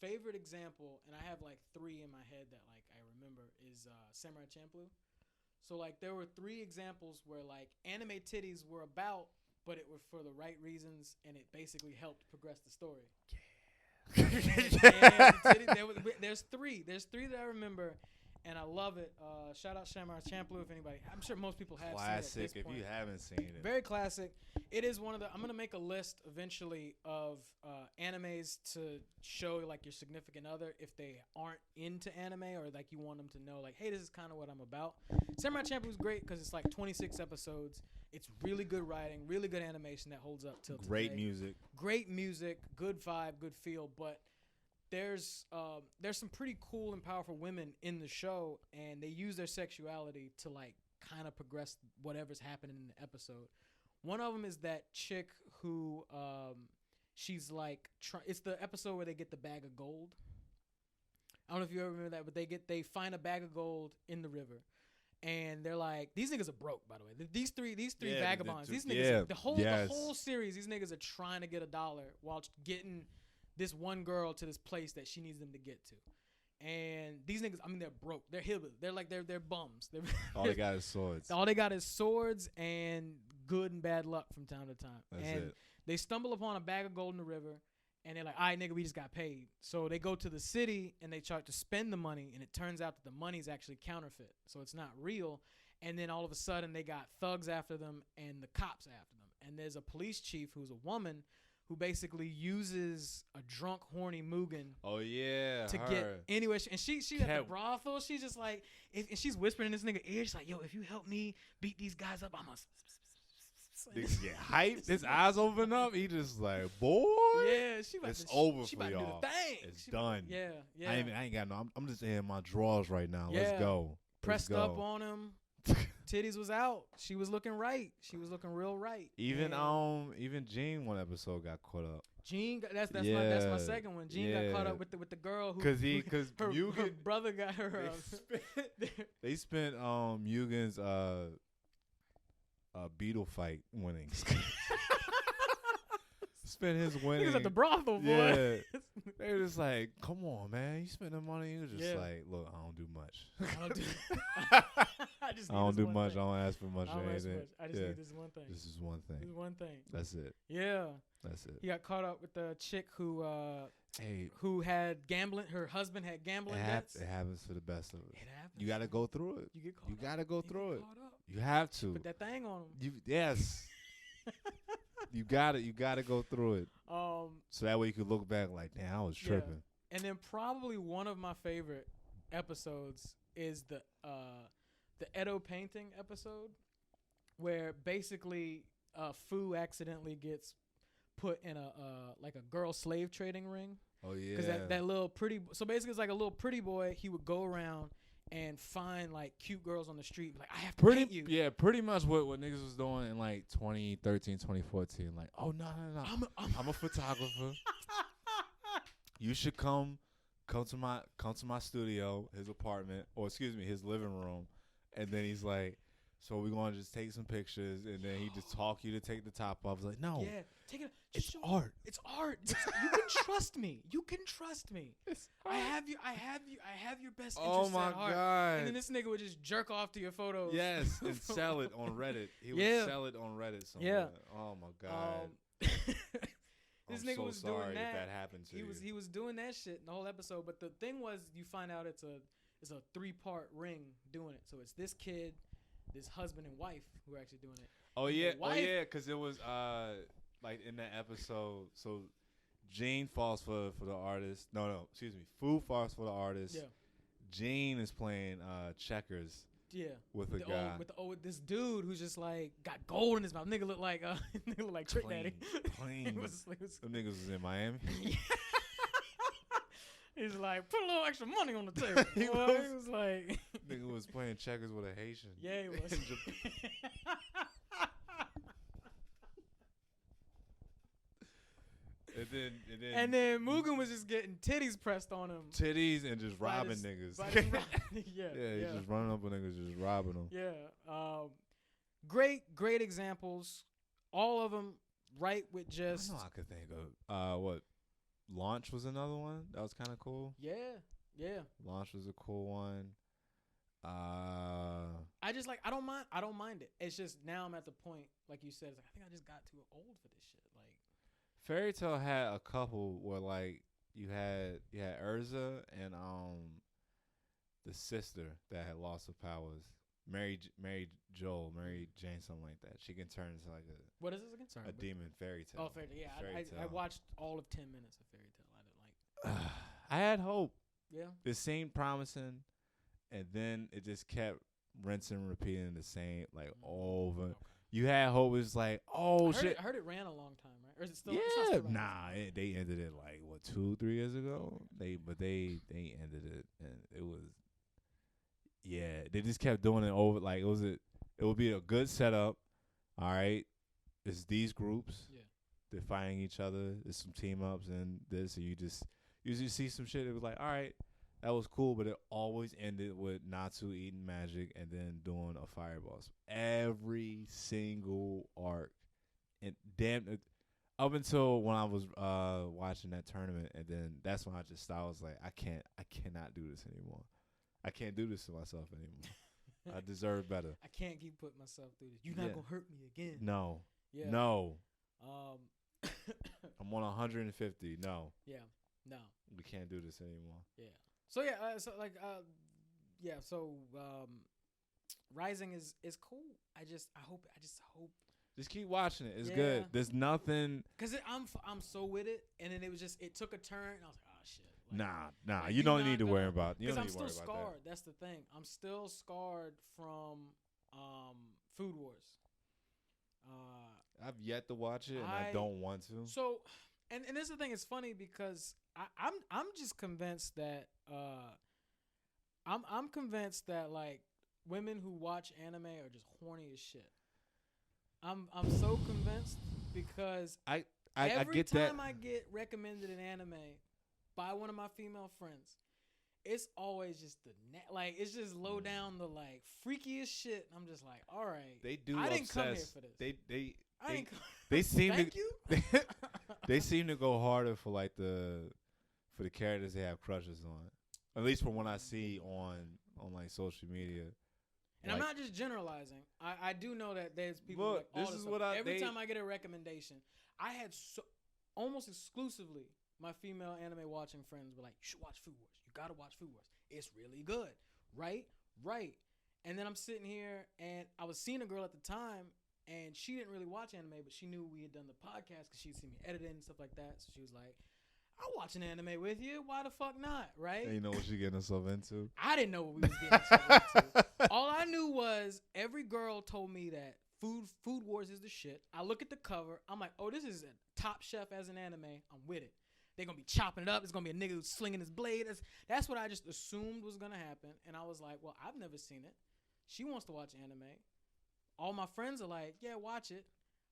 favorite example, and I have like 3 in my head that like I remember, is Samurai Champloo. So like there were 3 examples where like anime titties were about, but it were for the right reasons, and it basically helped progress the story. Yeah. There's 3 that I remember, and I love it. Shout out Samurai Champloo if anybody. I'm sure most people have classic seen it at this if point. You haven't seen it. Very classic. It is one of the. I'm gonna make a list eventually of animes to show like your significant other if they aren't into anime, or like you want them to know like, hey, this is kind of what I'm about. Samurai Champloo is great because it's like 26 episodes. It's really good writing, really good animation that holds up till great today. Great music, good vibe, good feel. But there's some pretty cool and powerful women in the show, and they use their sexuality to like kind of progress whatever's happening in the episode. One of them is that chick who she's like it's the episode where they get the bag of gold. I don't know if you ever remember that, but they find a bag of gold in the river. And they're like, these niggas are broke, by the way. These three vagabonds, these niggas, the whole series, these niggas are trying to get $1 while getting this one girl to this place that she needs them to get to. And these niggas, I mean, they're broke. They're hillbillies. They're like, they're bums. All they got is swords. All they got is swords and good and bad luck from time to time. That's and it. They stumble upon a bag of gold in the river. And they're like, all right, nigga, we just got paid. So they go to the city and they try to spend the money. And it turns out that the money's actually counterfeit. So it's not real. And then all of a sudden they got thugs after them and the cops after them. And there's a police chief who's a woman who basically uses a drunk, horny Mugen Oh yeah, to her. get anyway. And she at the brothel. She's just like, and she's whispering in this nigga ear. She's like, yo, if you help me beat these guys up, I'm gonna. Niggas get hyped. His eyes open up. He just like, boy. Yeah, she about it's to, over she for about y'all. to do the thing. It's done. Yeah. I ain't got no. I'm just in my drawers right now. Yeah. Let's go. Pressed up on him. Titties was out. She was looking right. She was looking real right. Even Gene one episode got caught up. Gene, that's my second one. Gene got caught up with the girl who because her Mugen brother got her. They spent Mugen's beetle fight winnings. Spent his winnings. He was at the brothel, boy. Yeah. They were just like, come on, man. You spending money. You was just like, look, I don't do much. I don't do much. Thing. I don't ask for much. I don't ask much. I just need this one thing. This is one thing. This is one thing. That's it. Yeah. That's it. He got caught up with the chick who had gambling. Her husband had gambling debts. It happens for the best of us. It happens. You got to go through it. You get caught You got to go through it. Caught up. You have to. Put that thing on him. Yes. You got to go through it. So that way you could look back like, damn, I was tripping. And then probably one of my favorite episodes is the Edo painting episode, where basically Fu accidentally gets put in a like a girl slave trading ring. Oh yeah. Because that little pretty. So basically, it's like a little pretty boy. He would go around and find like cute girls on the street. Like, I have to paint you. Yeah, pretty much what niggas was doing in like 2013, 2014. Like, oh no. I'm a photographer. You should come to my studio, his apartment, or excuse me, his living room. And then he's like, so we're gonna just take some pictures, and then he just talk you to take the top off. I was like, no. Yeah, take it. It's art. It's art. You can trust me. You can trust me. It's I have your best interest Oh my at heart. God. And then this nigga would just jerk off to your photos. Yes, and sell it on Reddit. He would sell it on Reddit somewhere. Yeah. Oh my God. This I'm nigga so was sorry doing that. If that happened to you. He was doing that shit in the whole episode. But the thing was, you find out it's a 3-part ring doing it. So it's this kid, this husband and wife who are actually doing it. Oh yeah, because it was like in that episode. So Gene falls for the artist. No, excuse me. Fu falls for the artist. Yeah. Gene is playing checkers. Yeah. With a guy. With this dude who's just like got gold in his mouth. Nigga look like Trick Daddy. Clean. Them niggas was in Miami. He's like, put a little extra money on the table. he was like, nigga was playing checkers with a Haitian. Yeah, he was. And then Mugen was just getting titties pressed on him. Titties and just robbing niggas. Yeah, he's just running up on niggas, just robbing them. Yeah. Great examples. All of them right with just. I know I could think of. What? Launch was another one. That was kind of cool. Yeah. Launch was a cool one. I just like I don't mind it. It's just now I'm at the point, like you said, it's like I think I just got too old for this shit. Like Fairy Tail had a couple where like you had Urza and the sister that had lost her powers. Mary Jane, something like that. She can turn into like a what is this again? Sorry, a demon Fairy Tail. Oh, Fairy Tail. Yeah, I watched all of 10 minutes of Fairy Tail. I didn't like. I had hope. Yeah. It seemed promising, and then it just kept rinsing and repeating the same like over. Okay. You had hope. It was like, shit. I heard it ran a long time, right? Or is it still? Yeah. They ended it like what 2-3 years ago. They ended it, and it was. Yeah, they just kept doing it over. Like it would be a good setup. All right, it's these groups. Yeah, they're fighting each other. There's some team ups and this. And you just usually see some shit. It was like, all right, that was cool, but it always ended with Natsu eating magic and then doing a fireball. So every single arc, and damn it, up until when I was watching that tournament, and then that's when I just stopped. I was like, I cannot do this anymore. I can't do this to myself anymore. I deserve better. I can't keep putting myself through this. You're not gonna hurt me again. No. Yeah. No. I'm on 150. No. Yeah. No. We can't do this anymore. Yeah. So yeah. So Rising is cool. I just hope Just keep watching it. It's Yeah. good. There's nothing. Cause I'm so with it, and then it took a turn. And I was like, oh shit. Nah. like, you you don't not need to gonna- worry about. You Because don't I'm need to still worry about scarred. That's the thing. I'm still scarred from Food Wars. that. I've yet to watch it, and I don't want to. So, and this is the thing. It's funny because I'm just convinced that I'm convinced that like women who watch anime are just horny as shit. I'm so convinced because I every get that. time I get recommended an anime by one of my female friends, it's always just like it's just low down the like freakiest shit. I'm just like, all right, They do. I didn't obsess. come here for this. They seem Thank to. you. They seem to go harder for like the characters they have crushes on. At least from what I see on like social media. And I'm not just generalizing. I do know that there's people Look, like all this this is stuff. what Every time I get a recommendation, I had almost exclusively my female anime watching friends were like, "You should watch Food Wars. You gotta watch Food Wars. It's really good." Right. And then I'm sitting here, and I was seeing a girl at the time, and she didn't really watch anime, but she knew we had done the podcast because she'd seen me editing and stuff like that. So she was like, I'll watch an anime with you. Why the fuck not? Right? You know what she getting herself into. I didn't know what we was getting ourselves into. All I knew was every girl told me that Food Wars is the shit. I look at the cover. I'm like, oh, this is a Top Chef as an anime. I'm with it. They're going to be chopping it up. It's going to be a nigga who's slinging his blade. That's what I just assumed was going to happen. And I was like, well, I've never seen it. She wants to watch anime. All my friends are like, yeah, watch it.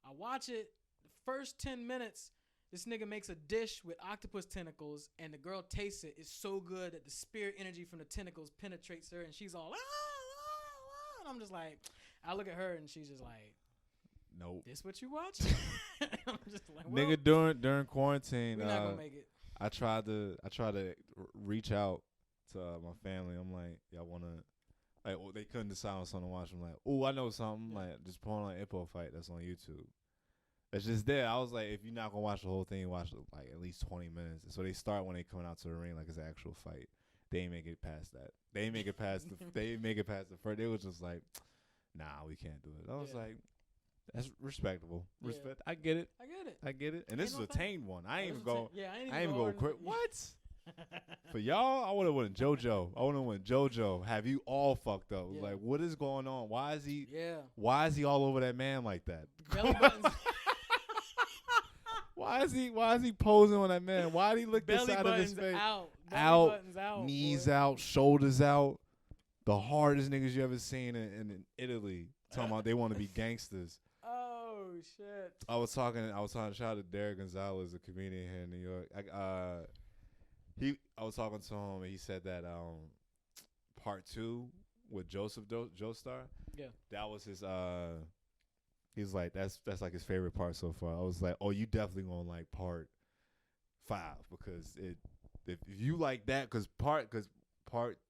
I watch it. The first 10 minutes, this nigga makes a dish with octopus tentacles, and the girl tastes it. It's so good that the spirit energy from the tentacles penetrates her, and she's all, and I'm just like, I look at her, and she's just like, nope. This what you watch? I'm just like, well, Nigga, during quarantine, we're not gonna make it. I tried to reach out to my family. I'm like, y'all wanna? Like, they couldn't decide on something to watch. I'm like, oh, I know something. Yeah. Like, just put on like Hippo Fight that's on YouTube. It's just there. I was like, if you're not gonna watch the whole thing, watch like at least 20 minutes. So they start when they coming out to the ring like it's an actual fight. They ain't make it past that. They ain't make it past the. They ain't make it past the first. They was just like, nah, we can't do it. I was like, that's respectable. Respect. I get it. And this is a tamed one. I ain't even go. Yeah, I ain't even go. What? For y'all, I would have went JoJo. Have you all fucked up? Yeah. Like, what is going on? Why is he? Yeah. Why is he all over that man like that? Belly buttons. Why is he posing on that man? Why did he look the Belly side of his buttons face? out. Buttons out. Knees boy. out, shoulders out. The hardest niggas you ever seen in Italy. Talking about they want to be gangsters. Oh shit. I was talking. Shout out to Derek Gonzalez, a comedian here in New York. I was talking to him, and he said that part 2 with Joseph Joestar. Yeah. That was his. He's like that's like his favorite part so far. I was like, oh, you definitely gonna like part 5 because if you like that because part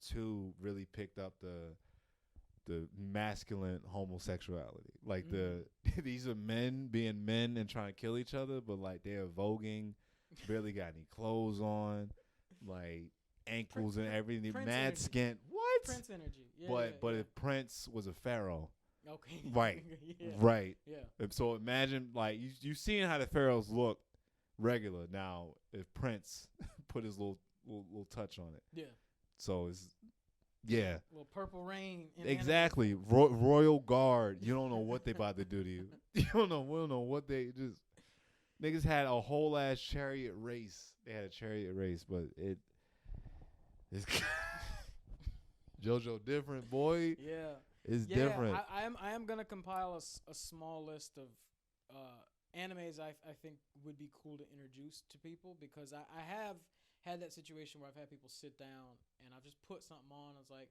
2 really picked up the masculine homosexuality. Like these are men being men and trying to kill each other, but like they're voguing, barely got any clothes on, like ankles and everything, Prince mad energy. skin. What? Prince energy. Yeah, But if Prince was a pharaoh. Okay. Right. Yeah. Right. Yeah. So imagine like you seen how the pharaohs look regular. Now if Prince put his little touch on it. Yeah. So it's yeah. Little purple rain. Exactly. Royal Guard. You don't know what they about to do to you. We don't know what they just niggas had a whole ass chariot race. They had a chariot race, but it's JoJo different, boy. Yeah. It's different. I am gonna compile a small list of animes I think would be cool to introduce to people because I have had that situation where I've had people sit down and I've just put something on. I was like,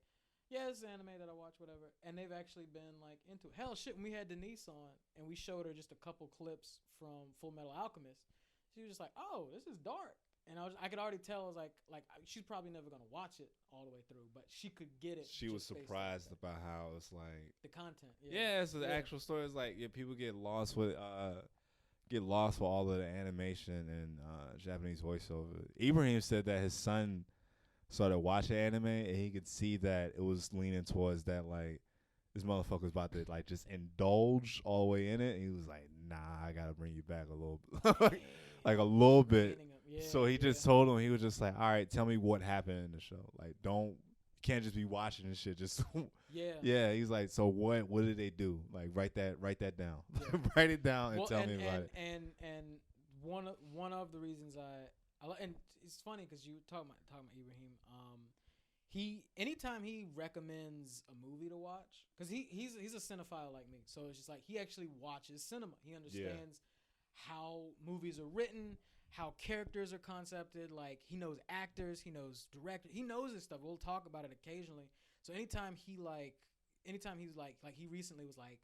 yeah, this is an anime that I watch, whatever, and they've actually been like into it. Hell, shit, when we had Denise on and we showed her just a couple clips from Full Metal Alchemist, she was just like, oh, this is dark. And I could already tell. I was like she's probably never gonna watch it all the way through, but she could get it. She was surprised about how it's like the content. Yeah, so the actual story is like people get lost with all of the animation and Japanese voiceover. Ibrahim said that his son started watching anime and he could see that it was leaning towards that like this motherfucker was about to like just indulge all the way in it, and he was like, "Nah, I gotta bring you back a little, like a little bit." Yeah, So he just told him, he was just like, "All right, tell me what happened in the show. Like, you can't just be watching this shit. Just yeah." He's like, "So what did they do? Like, write that down, write it down, and tell me about it." And one of the reasons and it's funny because you talking about Ibrahim. Anytime he recommends a movie to watch, because he's a cinephile like me, so it's just like he actually watches cinema. He understands how movies are written, how characters are concepted. Like, he knows actors, he knows directors, he knows this stuff. We'll talk about it occasionally. So anytime he's like he recently was like,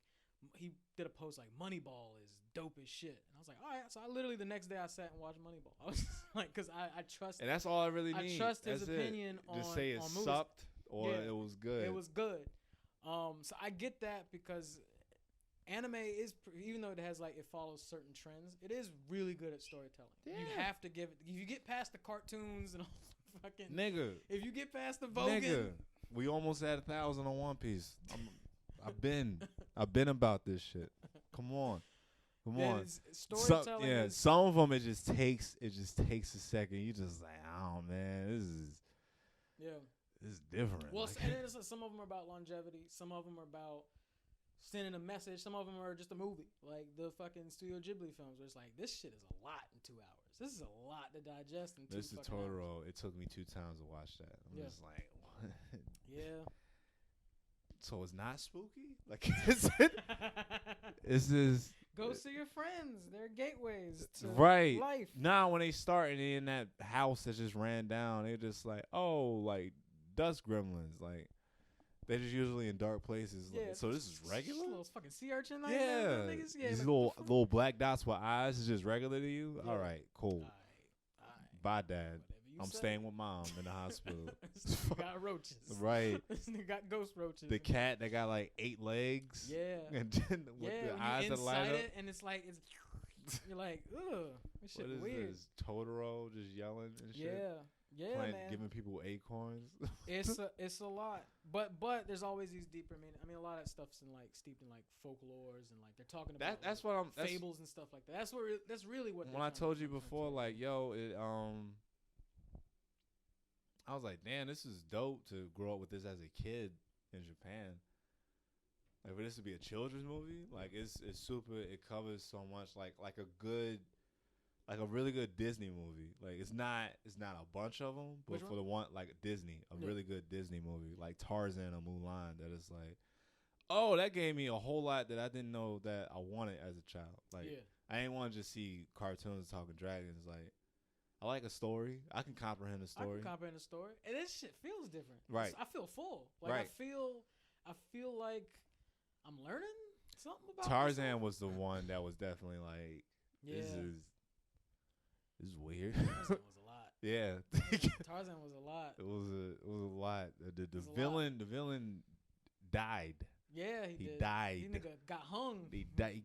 he did a post like Moneyball is dope as shit, and I was like, all right. So I literally the next day I sat and watched Moneyball. I was like, because I trust, and that's all I really need. I trust his opinion on just say it on movies. sucked or it was good. It was good. So I get that, because anime is, even though it has like, it follows certain trends, it is really good at storytelling. Yeah. You have to give it. If you get past the cartoons and all the fucking nigga, if you get past the Vogan, nigga, we almost had 1,000 on One Piece. I've been about this shit. Come on. Storytelling. Some of them it just takes a second. You just like, oh man, this is different. Well, like, and then some of them are about longevity. Some of them are about sending a message. Some of them are just a movie, like the fucking Studio Ghibli films, where it's like, this shit is a lot in 2 hours. This is a lot to digest in 2 This is Totoro. hours. It took me 2 times to watch that. I'm just like, what? Yeah. So it's not spooky? Like, is this? Go see your friends. They're gateways to life. Nah, when they start and they in that house that just ran down, they're just like, oh, like dust gremlins. Like, they're just usually in dark places. Yeah, like, so this is regular? Little fucking sea urchin. Like Niggas, these like, little black dots with eyes is just regular to you? Yeah. All right, cool. All right. Bye, Dad. I'm say. staying with Mom in the hospital. This nigga got roaches. Right. This nigga got ghost roaches. The cat that got like 8 legs. Yeah. And then with the eyes that light up. It and it's like, you're like, ugh, this shit weird. This? Totoro just yelling and shit. Yeah, man. Giving people acorns. It's a lot, but there's always these deeper meaning. I mean, a lot of that stuff's steeped in like folklores, and like they're talking about that's what I'm fables and stuff like that. That's really what. When I told you before, like, yo, I was like, damn, this is dope to grow up with this as a kid in Japan. Like, for this to be a children's movie, like it's super. It covers so much, like a really good Disney movie. Like, it's not a bunch of them, but for the one, like Disney, really good Disney movie, like Tarzan or Mulan, that is like, oh, that gave me a whole lot that I didn't know that I wanted as a child. Like, I ain't want to just see cartoons talking dragons. Like, I like a story. I can comprehend a story. And this shit feels different. Right. I feel full. Like, I feel like I'm learning something about Tarzan was the one that was definitely like, this is weird. Tarzan was a lot. Yeah. Tarzan was a lot. It was a lot. The villain died. Yeah, he did. Died. He nigga got hung. He died.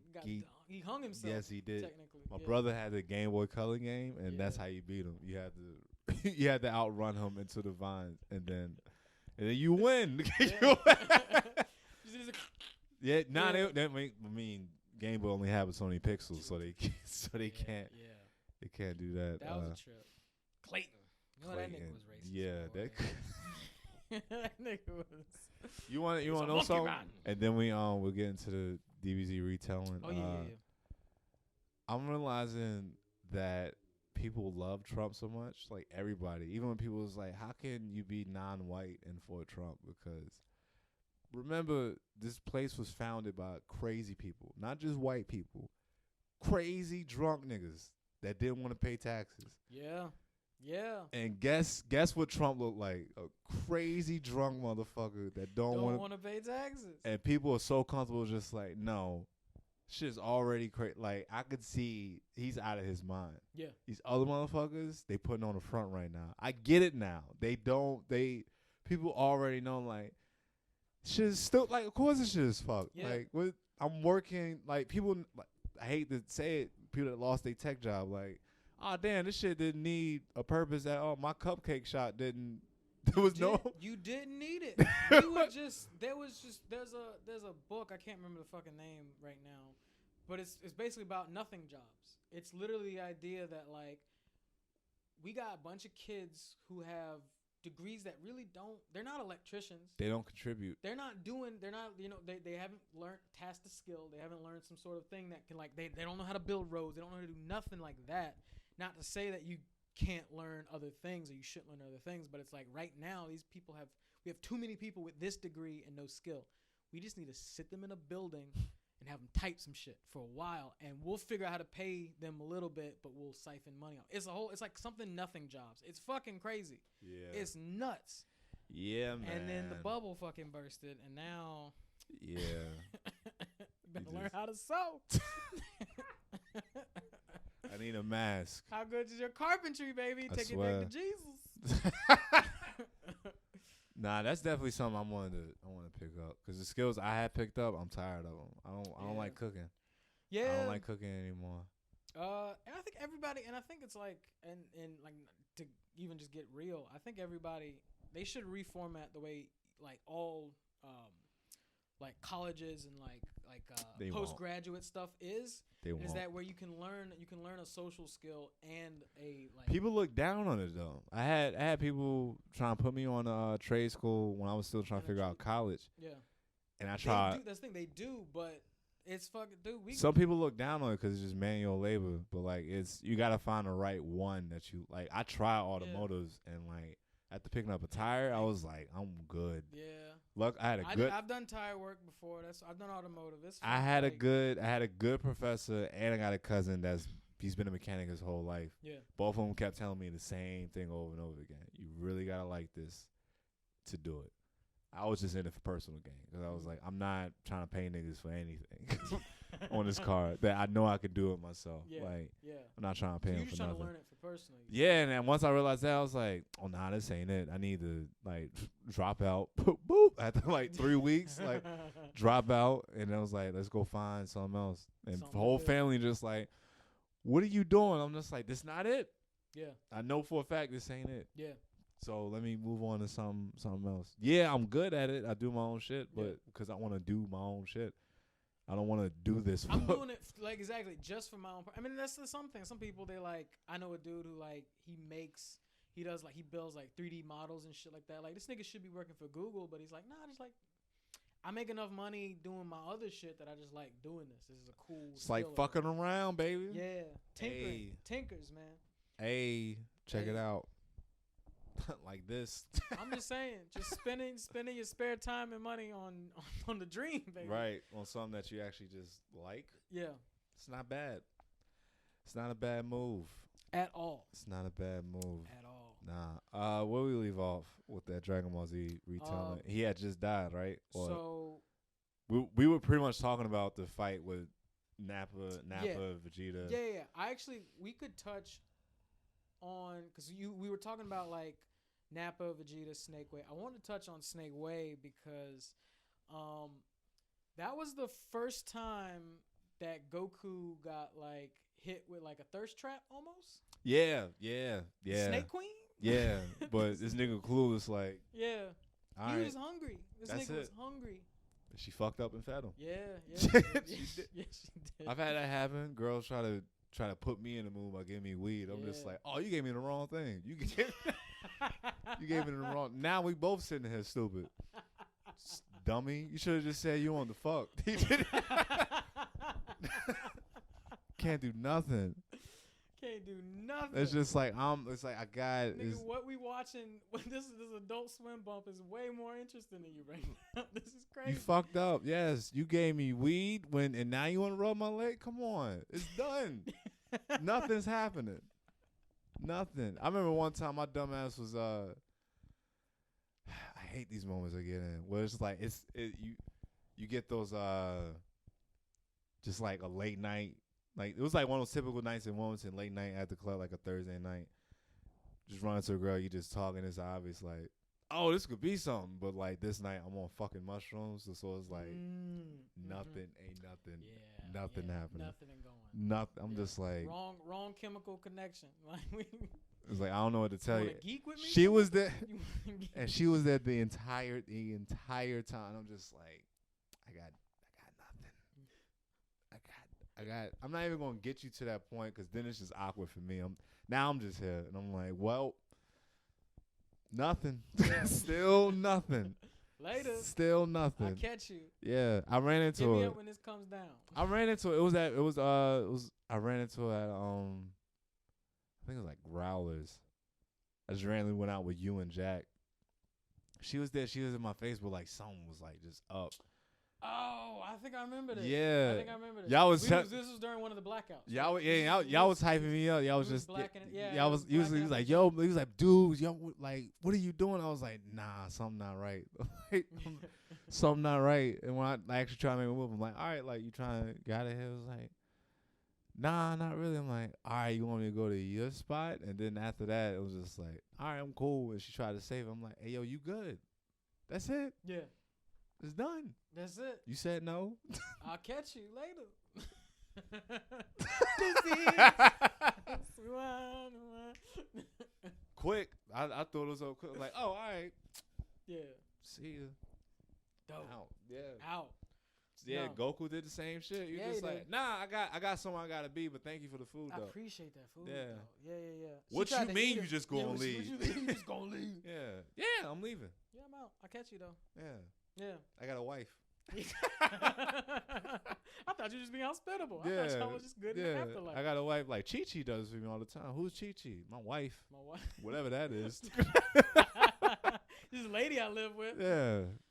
He hung himself. Yes, he did. Technically, my brother had a Game Boy Color game, and that's how you beat him. You had to outrun him into the vines, and then you win. I mean, Game Boy only have so many pixels, so they can't. Yeah. They can't do that. That was a trip. Clayton. You know that nigga was racist. Yeah, that nigga was. You want to know something? And then we'll get into the DBZ retelling. Oh yeah. I'm realizing that people love Trump so much. Like, everybody, even when people was like, "How can you be non-white and for Trump?" Because remember, this place was founded by crazy people, not just white people, crazy drunk niggas that didn't want to pay taxes. Yeah. And guess what Trump looked like? A crazy drunk motherfucker that don't want to pay taxes. And people are so comfortable just like, no, shit's already crazy. Like, I could see he's out of his mind. Yeah. These other motherfuckers, they putting on the front right now. I get it now. People already know, like, shit's still, like, of course this shit is fucked. Yeah. Like, I'm working, like, people, like, I hate to say it, people that lost their tech job, like, oh damn, this shit didn't need a purpose at all. My cupcake shop didn't There was no. You didn't need it. You would just. There's a book. I can't remember the fucking name right now, but it's basically about nothing jobs. It's literally the idea that like we got a bunch of kids who have degrees that really don't. They're not electricians. They don't contribute. They're not. They haven't learned task the skill. They haven't learned some sort of thing that can like. They don't know how to build roads. They don't know how to do nothing like that. Not to say that you can't learn other things or you shouldn't learn other things, but it's like right now we have too many people with this degree and no skill. We just need to sit them in a building and have them type some shit for a while, and we'll figure out how to pay them a little bit, but we'll siphon money off. It's like something nothing jobs. It's fucking crazy. Yeah. It's nuts. Yeah, man. And then the bubble fucking bursted, and now Yeah. better learn how to sew. I need a mask. How good is your carpentry, baby? I Take swear. it back to Jesus. Nah, that's definitely something I want to pick up because the skills I had picked up, I'm tired of them. I don't like cooking. Yeah. I don't like cooking anymore. And I think everybody, and I think it's like, and like to even just get real, I think everybody they should reformat the way like all like colleges and like postgraduate stuff is. That where you can learn a social skill and a like. People look down on it though. I had people trying to put me on trade school when I was still trying to figure out college. Yeah. And I tried. That's the thing they do, but it's fucking dude. Some people look down on it because it's just manual labor, but like you gotta find the right one that you like. I tried automotives and like after picking up a tire, I was like, I'm good. Yeah. Look, I've done tire work before. I've done automotive. I had a good professor, and I got a cousin he's been a mechanic his whole life. Yeah. Both of them kept telling me the same thing over and over again. You really gotta like this to do it. I was just in it for personal gain because I was like, I'm not trying to pay niggas for anything on this car that I know I could do it myself. Yeah. Like, yeah. I'm not trying to pay them for nothing. You just trying to learn it for personally. Yeah, and then once I realized that, I was like, oh, nah, this ain't it. I need to, like, drop out. Boop, boop. After, like, 3 weeks, like, drop out. And I was like, let's go find something else. And the whole family just like, what are you doing? I'm just like, this not it. Yeah. I know for a fact this ain't it. Yeah. So let me move on to something else. Yeah, I'm good at it. I do my own shit, but because I want to do my own shit. I don't want to do this. I'm doing it like exactly just for my own. I mean, that's something. Some people they like. I know a dude who like he builds like 3D models and shit like that. Like this nigga should be working for Google, but he's like, nah, just like I make enough money doing my other shit that I just like doing this. This is a cool. It's like fucking around, baby. Yeah, tinkers, man. Hey, check it out. Like this. I'm just saying, just spending your spare time and money on the dream, baby. Right, on something that you actually just like. Yeah. It's not bad. It's not a bad move. At all. It's not a bad move. At all. Nah. Where we leave off with that Dragon Ball Z retelling? He had just died, right? Or so we were pretty much talking about the fight with Nappa, Vegeta. Yeah. We could touch on because we were talking about like Nappa, Vegeta, Snake Way. I want to touch on Snake Way because that was the first time that Goku got like hit with like a thirst trap almost. Yeah. Snake Queen. Yeah, but this nigga clueless like. Yeah. He was hungry. This nigga was hungry. She fucked up and fed him. Yeah. She did. I've had that happen. Girls try to put me in the mood by giving me weed. I'm just like, oh, you gave me the wrong thing. You gave me the wrong. Now we both sitting here stupid. Dummy. You should have just said you want the fuck. Can't do nothing. Can't do nothing. It's just like it's like I got. Nigga, what we watching? This Adult Swim bump is way more interesting than you right now. This is crazy. You fucked up. Yes, you gave me weed and now you want to rub my leg. Come on, it's done. Nothing's happening. Nothing. I remember one time my dumb ass was I hate these moments I get in where it's like you get those just like a late night. Like, it was like one of those typical nights in Wilmington, late night at the club, like a Thursday night. Just running to a girl, you just talking. It's obvious, like, oh, this could be something. But, like, this night, I'm on fucking mushrooms. So it's like, nothing ain't nothing. Yeah. Nothing happening. Nothing ain't going. Nothing. I'm just like. Wrong chemical connection. Like, It's like I don't know what to tell you. Geek with me? She was there, and she was there the entire time. I'm just like, I got nothing. I'm not even gonna get you to that point because then it's just awkward for me. I'm just here, and I'm like, well, nothing. Still nothing. Later. Still nothing. I'll catch you. Yeah, I ran into Hit me it. up when this comes down. I ran into it. I ran into it at I think it was like Growlers. I just randomly went out with you and Jack. She was there. She was in my Facebook like something was like just up. Oh, I think I remember this. Yeah. I think I remember this. This was during one of the blackouts. Y'all was hyping me up. Y'all was just y'all was he was like, yo, he was like, dude, yo, like, what are you doing? I was like, nah, something not right. Something not right. And when I actually try to make a move, I'm like, all right, like, you trying to get out of here? It was like, nah, not really. I'm like, all right, you want me to go to your spot? And then after that, it was just like, all right, I'm cool. And she tried to save it. I'm like, hey, yo, you good? That's it? Yeah. It's done. That's it. You said no? I'll catch you later. Quick. I thought it was so quick. Like, oh, all right. Yeah. See you. Dope. Out. Yeah. Out. Yeah, No. Goku did the same shit. You Yeah, just he like, did. nah, I got somewhere I gotta be, but thank you for the food I though. appreciate that food. Yeah. Though. Yeah. What She tried you to mean eat you it. just gonna What leave? you mean you just gonna leave? Yeah, I'm leaving. Yeah, I'm out. I'll catch you though. Yeah, Yeah. I got a wife. I thought you were just being hospitable. I Yeah, thought y'all was just good in the afterlife. I got a wife. Like Chi Chi does for me all the time. Who's Chi Chi? My wife. My wife. Whatever that is. This lady I live with.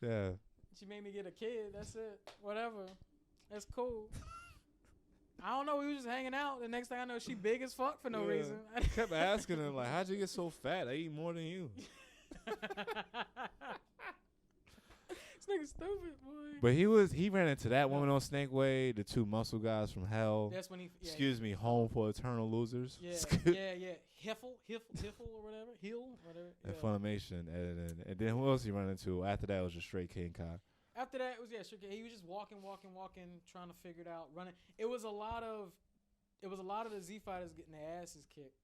Yeah. She made me get a kid. That's it. Whatever. That's cool. I don't know. We was just hanging out. The next thing I know, she big as fuck for no reason. I kept asking her, like, how'd you get so fat? I eat more than you. This nigga stupid, boy. But he ran into that woman on Snake Way, the two muscle guys from hell. That's when he. Yeah, Excuse me, home for eternal losers. Yeah. Hiffle or whatever. Hill, whatever. And Funimation editing. And then who else he ran into? After that, it was just straight King Kai. After that, it was he was just walking, trying to figure it out, running. It was a lot of the Z fighters getting their asses kicked,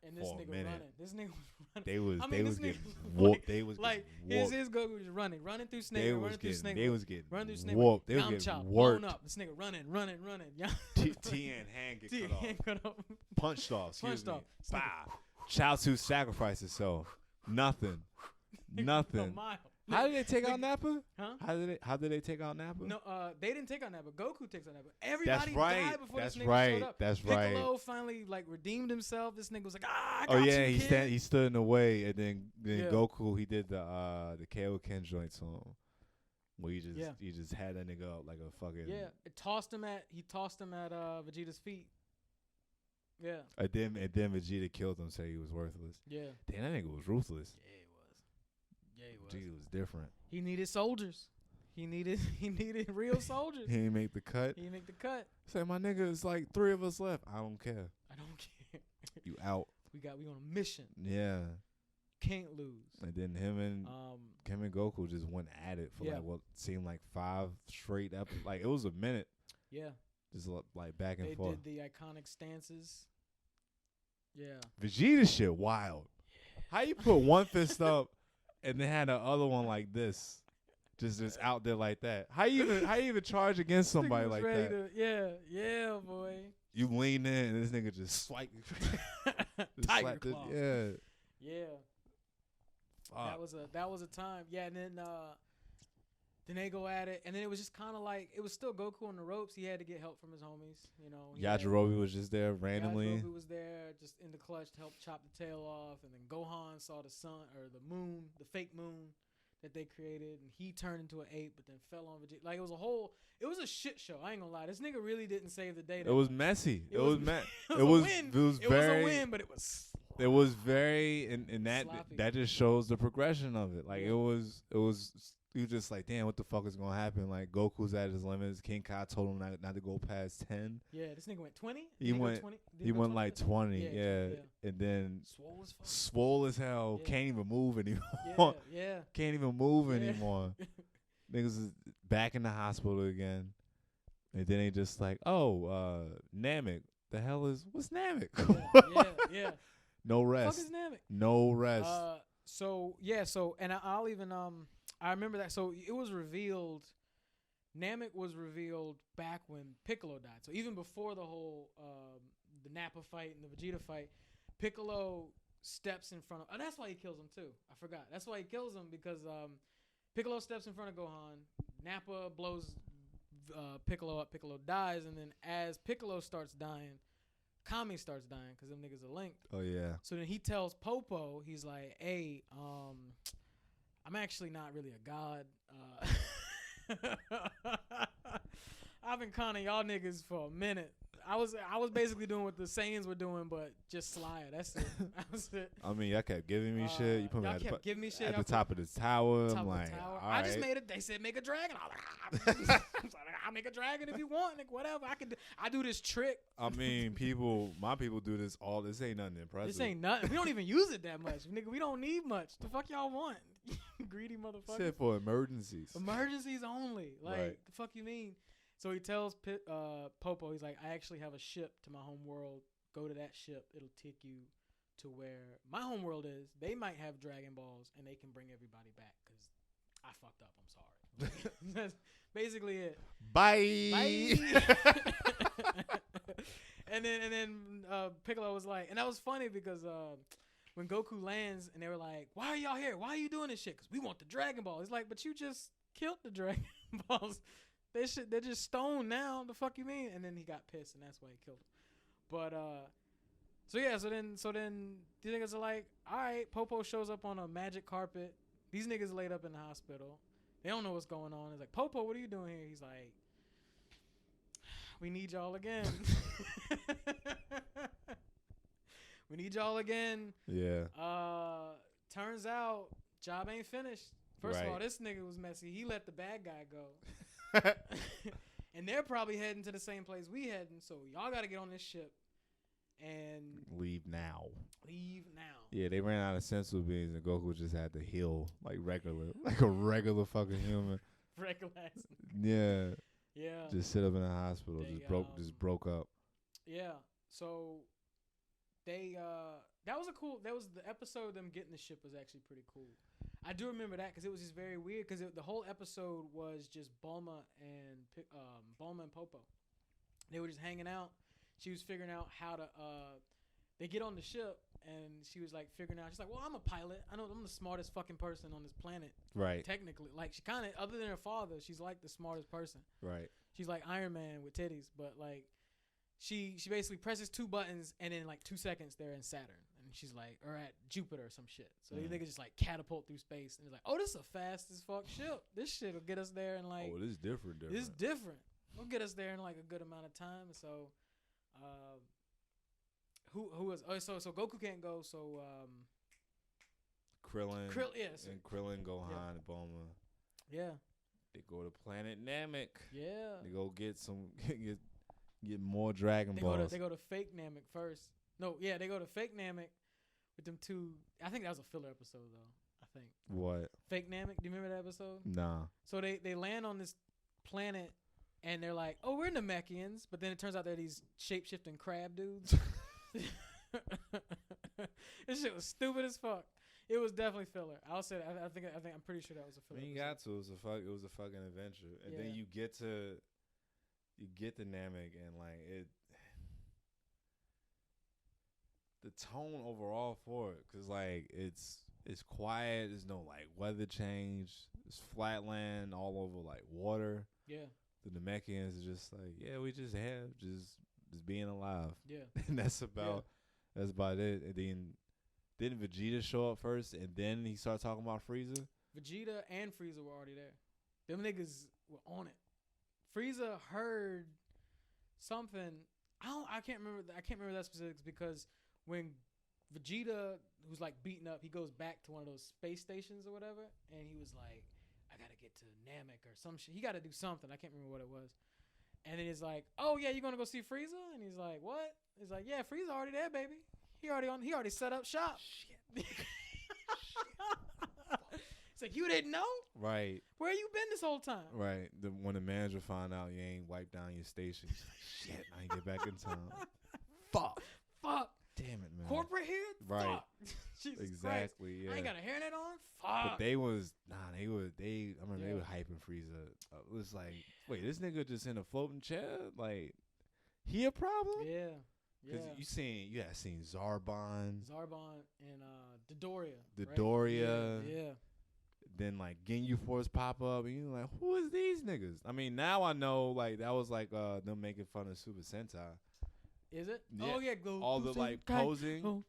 and this nigga running. This nigga was running. They was getting whooped. They was like whooped. his Goku was running through Snake. They was getting whooped. They was getting worked. Up. This nigga running. T and hand get cut off. Punched off. Excuse me. Bah. Chaozu sacrificed himself. Nothing. How did they take out Nappa? Huh? How did they take out Nappa? No, they didn't take out Nappa. Goku takes out Nappa. Everybody died before this nigga showed up. That's Piccolo right. finally like redeemed himself. This nigga was like, I oh got yeah, you, kid. he stood in the way, and then Goku he did the Kaioken joint song, where he just had that nigga up like a fucking He tossed him at Vegeta's feet. Yeah. And then Vegeta killed him, said he was worthless. Yeah. Damn, that nigga was ruthless. Yeah, he was. Vegeta was different. He needed soldiers. He needed real soldiers. He didn't make the cut. Say, my nigga, it's like 3 of us left. I don't care. You out. We on a mission. Yeah. Can't lose. And then him and Goku just went at it for like what seemed like 5 straight episodes. Like it was a minute. Yeah. Just like back and forth. They did the iconic stances. Yeah. Vegeta shit wild. Yeah. How you put one fist up and then had the other one like this? Just out there like that. How you even charge against somebody like that? Yeah, boy. You lean in and this nigga just swipe. Tiger claw. Yeah. Fuck. That was a time. Yeah, and then they go at it, and then it was just kind of like it was still Goku on the ropes. He had to get help from his homies, you know. Yajirobe was just there randomly. Yajirobe was there, just in the clutch to help chop the tail off, and then Gohan saw the sun or the moon, the fake moon that they created, and he turned into an ape, but then fell on Vegeta. Like it was a shit show. I ain't gonna lie, this nigga really didn't save the day. It was messy. It was a win, but it was. It was very, and that just shows the progression of it. Like it was. You just like, damn, what the fuck is gonna happen? Like Goku's at his limits. King Kai told him not to go past 10. Yeah, this nigga went 20. He went like 20. Yeah. And then swole as hell. Yeah. Can't even move anymore. Yeah. Can't even move anymore. Niggas is back in the hospital again. And then they just like, Namek. What's Namek? Yeah. No rest. Fuck is Namek? No rest. And I'll even I remember that. So it was revealed. Namek was revealed back when Piccolo died. So even before the whole the Nappa fight and the Vegeta fight, Piccolo steps in front of. Oh, that's why he kills him too. I forgot. That's why he kills him because Piccolo steps in front of Gohan. Nappa blows Piccolo up. Piccolo dies, and then as Piccolo starts dying, Kami starts dying because them niggas are linked. Oh yeah. So then he tells Popo, he's like, "Hey, I'm actually not really a god. I've been conning y'all niggas for a minute. I was basically doing what the Saiyans were doing, but just slyer. That's it. That was it. I mean, y'all kept giving me shit. You put me y'all at, kept giving me shit at the top of the tower. I'm top like, of the tower. all I just right. made it. They said make a dragon. I was like, I'll make a dragon if you want, nigga. Whatever. I do this trick. I mean, my people do this all. This ain't nothing impressive. This ain't nothing. We don't even use it that much, nigga. We don't need much. The fuck y'all want? Greedy motherfuckers. Shit for emergencies. Emergencies only. Like, Right. the fuck you mean? So he tells Popo, he's like, I actually have a ship to my home world. Go to that ship. It'll take you to where my home world is. They might have Dragon Balls, and they can bring everybody back because I fucked up. I'm sorry. That's basically it. Bye. and then Piccolo was like, and that was funny because when Goku lands and they were like, why are y'all here? Why are you doing this shit? Because we want the Dragon Ball. It's like, but you just killed the Dragon Balls. They're just stoned now. The fuck you mean? And then he got pissed, and that's why he killed him. But so then these niggas are like, all right, Popo shows up on a magic carpet. These niggas laid up in the hospital. They don't know what's going on. It's like, Popo, what are you doing here? He's like, we need y'all again. We need y'all again. Yeah. Turns out job ain't finished. First Right. of all, this nigga was messy. He let the bad guy go. And they're probably heading to the same place we heading. So y'all got to get on this ship and Leave now. leave now. Yeah, they ran out of sensu beans and Goku just had to heal like a regular fucking human. Regular. Yeah. Yeah. Just sit up in the hospital. They, Just broke up. Yeah. So they that was the episode of them getting the ship was actually pretty cool. I do remember that because it was just very weird because the whole episode was just Bulma and Popo. They were just hanging out. She was figuring out how to they get on the ship and she was like figuring out. She's like, well, I'm a pilot. I know I'm the smartest fucking person on this planet. Right. Technically, like she kind of, other than her father, she's like the smartest person. Right. She's like Iron Man with titties, but like she basically presses 2 buttons and in like 2 seconds they're in Saturn. She's like, or at Jupiter or some shit. So these niggas just like catapult through space and it's like, oh, this is a fast as fuck ship. This shit will get us there in like. Oh, this is different. This is different. We'll get us there in like a good amount of time. So, who is? Oh, so Goku can't go. So Krillin. Yes. And Krillin, Gohan, and Bulma. Yeah. They go to Planet Namek. Yeah. They go get get more Dragon Balls. They go to fake Namek first. No, yeah, they go to fake Namek with them 2. I think that was a filler episode though. I think. What? Fake Namek. Do you remember that episode? Nah. So they land on this planet and they're like, oh, we're Namekians, but then it turns out they're these shape-shifting crab dudes. This shit was stupid as fuck. It was definitely filler. I'll say that. I think I'm pretty sure that was a filler. You got to. It was a fucking adventure, and then you get to Namek, and like it. The tone overall for it, cause like it's quiet. There's no like weather change. It's flatland all over like water. Yeah. The Namekians is just like, yeah, we just have just being alive. Yeah. And that's about it. And then didn't Vegeta show up first, and then he started talking about Frieza? Vegeta and Frieza were already there. Them niggas were on it. Frieza heard something. I can't remember that specifics because when Vegeta, who's like beaten up, he goes back to one of those space stations or whatever, and he was like, I gotta get to Namek or some shit. He gotta do something. I can't remember what it was. And then he's like, oh yeah, you gonna go see Frieza? And he's like, what? He's like, yeah, Frieza already there, baby. He already set up shop. Shit. It's like, you didn't know? Right. Where you been this whole time? Right. When the manager find out you ain't wiped down your station, he's like, shit, I ain't get back in time. Fuck. damn it, man. Corporate hair? Right. Fuck. Jesus Exactly, Christ. yeah. I ain't got a hairnet on? Fuck. But they was, they were hyping Frieza. It was like, wait, this nigga just in a floating chair? Like, he a problem? Yeah. Because you had seen Zarbon. And Dodoria. Dodoria. Right? Yeah. Then like Ginyu Force pop up and you're like, who is these niggas? I mean, now I know like that was like them making fun of Super Sentai. Is it? Yeah. Oh yeah, go all the like posing.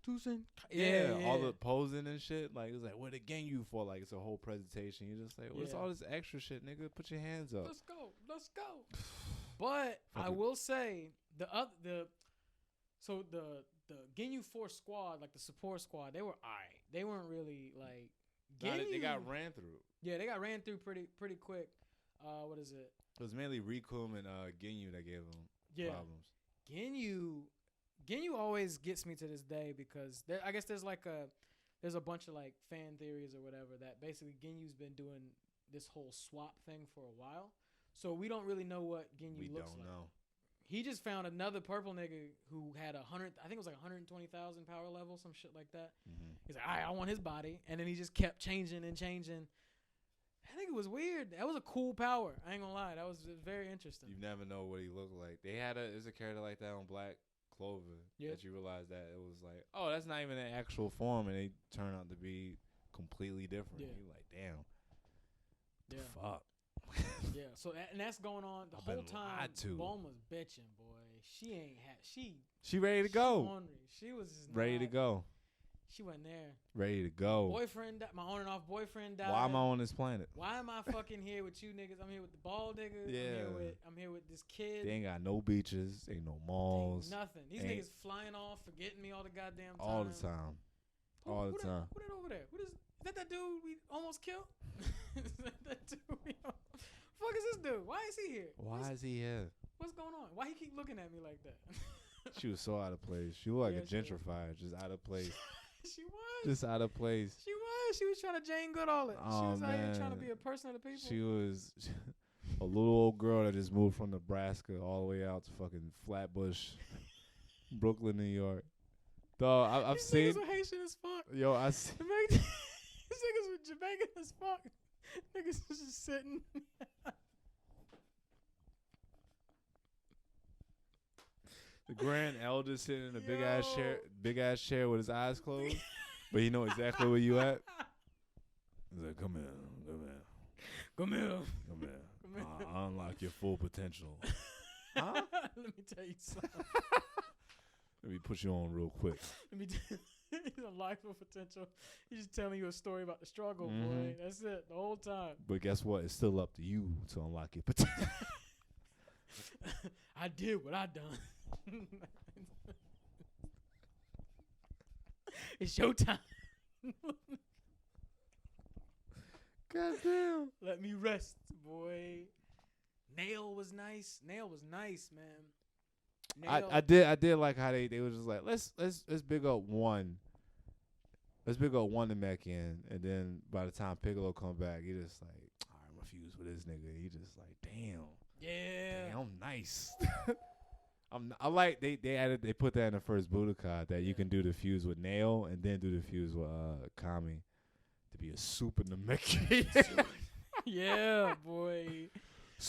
Yeah, all the posing and shit. Like it's like, what the Ginyu for? Like it's a whole presentation. You just like, what's all this extra shit, nigga? Put your hands up. Let's go. But I will say the Ginyu Force squad, like the support squad, they were alright. They weren't really like they got ran through. Yeah, they got ran through pretty quick. What is it? It was mainly Rikum and Ginyu that gave them problems. Ginyu always gets me to this day because I guess there's a bunch of like fan theories or whatever that basically Ginyu's been doing this whole swap thing for a while. So we don't really know what Ginyu looks like. We don't know. He just found another purple nigga who had 100, I think it was like 120,000 power level, some shit like that. Mm-hmm. He's like, all right, I want his body. And then he just kept changing and changing. I think it was weird. That was a cool power. I ain't gonna lie. That was very interesting. You never know what he looked like. There's a character like that on Black Clover that you realize that it was like, oh, that's not even an actual form. And they turn out to be completely different. Yeah. You're like, damn. Yeah. Fuck. Yeah, so that's going on the whole time. Bulma's bitching, boy. She ain't she ready to go. Hungry. She was just ready to go. She wasn't there. Ready to go. Boyfriend, my on and off boyfriend died. Why am I on this planet? Why am I fucking here with you niggas? I'm here with the bald nigga. Yeah. I'm here with this kid. They ain't got no beaches, ain't no malls. Ain't nothing. These niggas flying off, forgetting me all the goddamn time. All the time. Who that over there? Is that dude we almost killed? Is that dude we fuck is this dude? Why is he here? Why is he here? What's going on? Why he keep looking at me like that? She was so out of place. She looked like a gentrifier, just out of place. She was. Just out of place. She was. She was trying to Jane Goodall it. She was out here trying to be a person of the people. She was a little old girl that just moved from Nebraska all the way out to fucking Flatbush, Brooklyn, New York. Dog, I've seen. These niggas were Haitian as fuck. Yo, I see. These niggas were Jamaican as fuck. Niggas was just sitting. The grand elder sitting in a big ass chair with his eyes closed, but he know exactly where you at. He's like, come here. I'll unlock your full potential. Huh? Let me tell you something. Let me put you on real quick. He's unlock full potential. He's just telling you a story about the struggle, boy. That's it, the whole time. But guess what? It's still up to you to unlock your potential. I did what I done. It's your time. Goddamn. Let me rest, boy. Nail was nice, man. I did like how they was just like, let's big up one. Let's big up one to Namekian, and then by the time Piccolo come back, he just like, all right, I'm gonna fuse with this nigga. He just like, damn. Yeah. Damn, nice. I like they put that in the first Budokai that you can do the fuse with Nail and then do the fuse with Kami to be a super Namekian. Yeah, boy.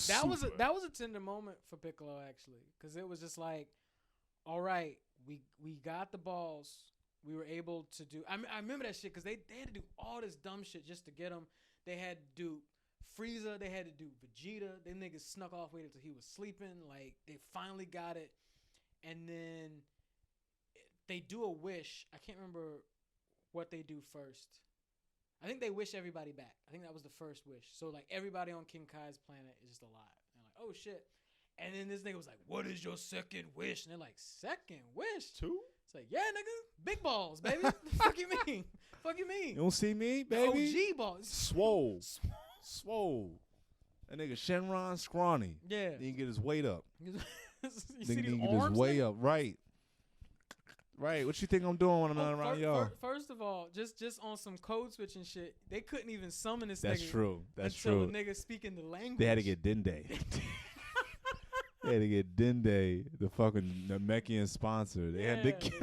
That was a tender moment for Piccolo actually, because it was just like, all right, we got the balls. We were able to do. I remember that shit because they had to do all this dumb shit just to get him. They had to do Frieza. They had to do Vegeta. Them niggas snuck off, waited till he was sleeping. Like they finally got it, and then they do a wish. I can't remember what they do first. I think they wish everybody back. I think that was the first wish. So like everybody on King Kai's planet is just alive. And they're like, oh shit. And then this nigga was like, what is your second wish? And they're like, second wish? 2? It's like, yeah, nigga. Big balls, baby. The fuck you mean? Fuck you mean? You don't see me, baby? OG balls. Swole. That nigga Shenron scrawny. Yeah. Then he get his weight up. You then see he these get arms? his way up. Right. What you think I'm doing when I'm not around y'all? First of all, just on some code switching shit, they couldn't even summon this That's nigga. True. That's until true. the nigga speaking the language. They had to get Dende. They had to get Dende, the fucking Namekian sponsor. They had to get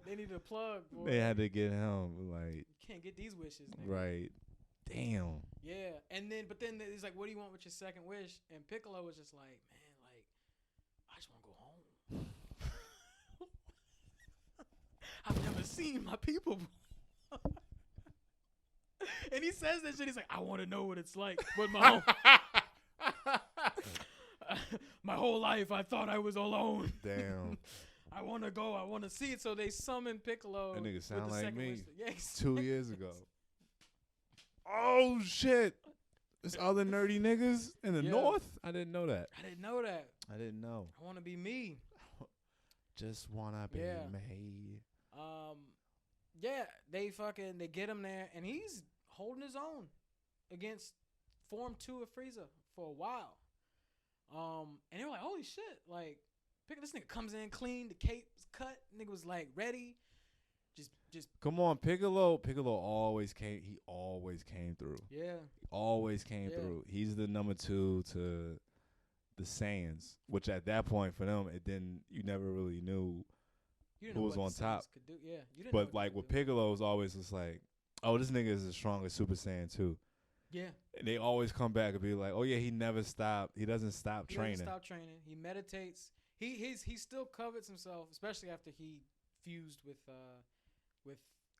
they need a plug, boy. They had to get him. Like, you can't get these wishes, nigga. Right. Damn. Yeah. But then he's like, what do you want with your second wish? And Piccolo was just like, man, like, I just want to go home. I've never seen my people before. And he says that shit. He's like, I want to know what it's like. But my whole life, I thought I was alone. Damn. I want to go. I want to see it. So they summon Piccolo. That nigga sound like me. Yeah, 2 years ago. Oh, shit. There's other nerdy niggas in the north? I didn't know that. I didn't know that. I didn't know. I want to be me. Just want to be me. Yeah, they get him there, and he's holding his own against Form 2 of Frieza for a while. And they were like, holy shit, like, this nigga comes in clean, the cape's cut, nigga was like ready. Just come on, Piccolo always came through. Yeah. He always came through. He's the number 2 to the Saiyans, which at that point for them, you never really knew who was on top. Could do. Yeah, you didn't but like with Piccolo, it was always just like, oh, this nigga is as strong as Super Saiyan 2. Yeah. And they always come back and be like, oh yeah, he never stopped. He doesn't stop training. He doesn't stop training. He meditates. He still covets himself, especially after he fused with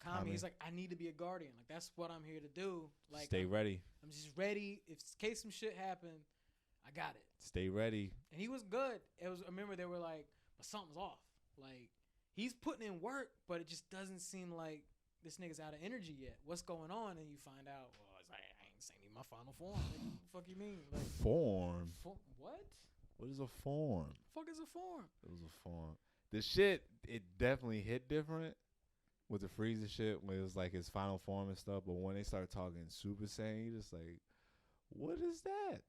Kami. He's like, I need to be a guardian. Like, that's what I'm here to do. Like, stay ready. I'm just ready. If in case some shit happened, I got it. Stay ready. And he was good. I remember they were like, but something's off. Like, he's putting in work, but it just doesn't seem like this nigga's out of energy yet. What's going on? And you find out, well, it's like, I ain't saying my final form. Like, what the fuck you mean? Like, form? What? What is a form? The fuck is a form? It was a form. The shit, it definitely hit different with the Frieza shit when it was like his final form and stuff. But when they started talking Super Saiyan, you just like, what is that?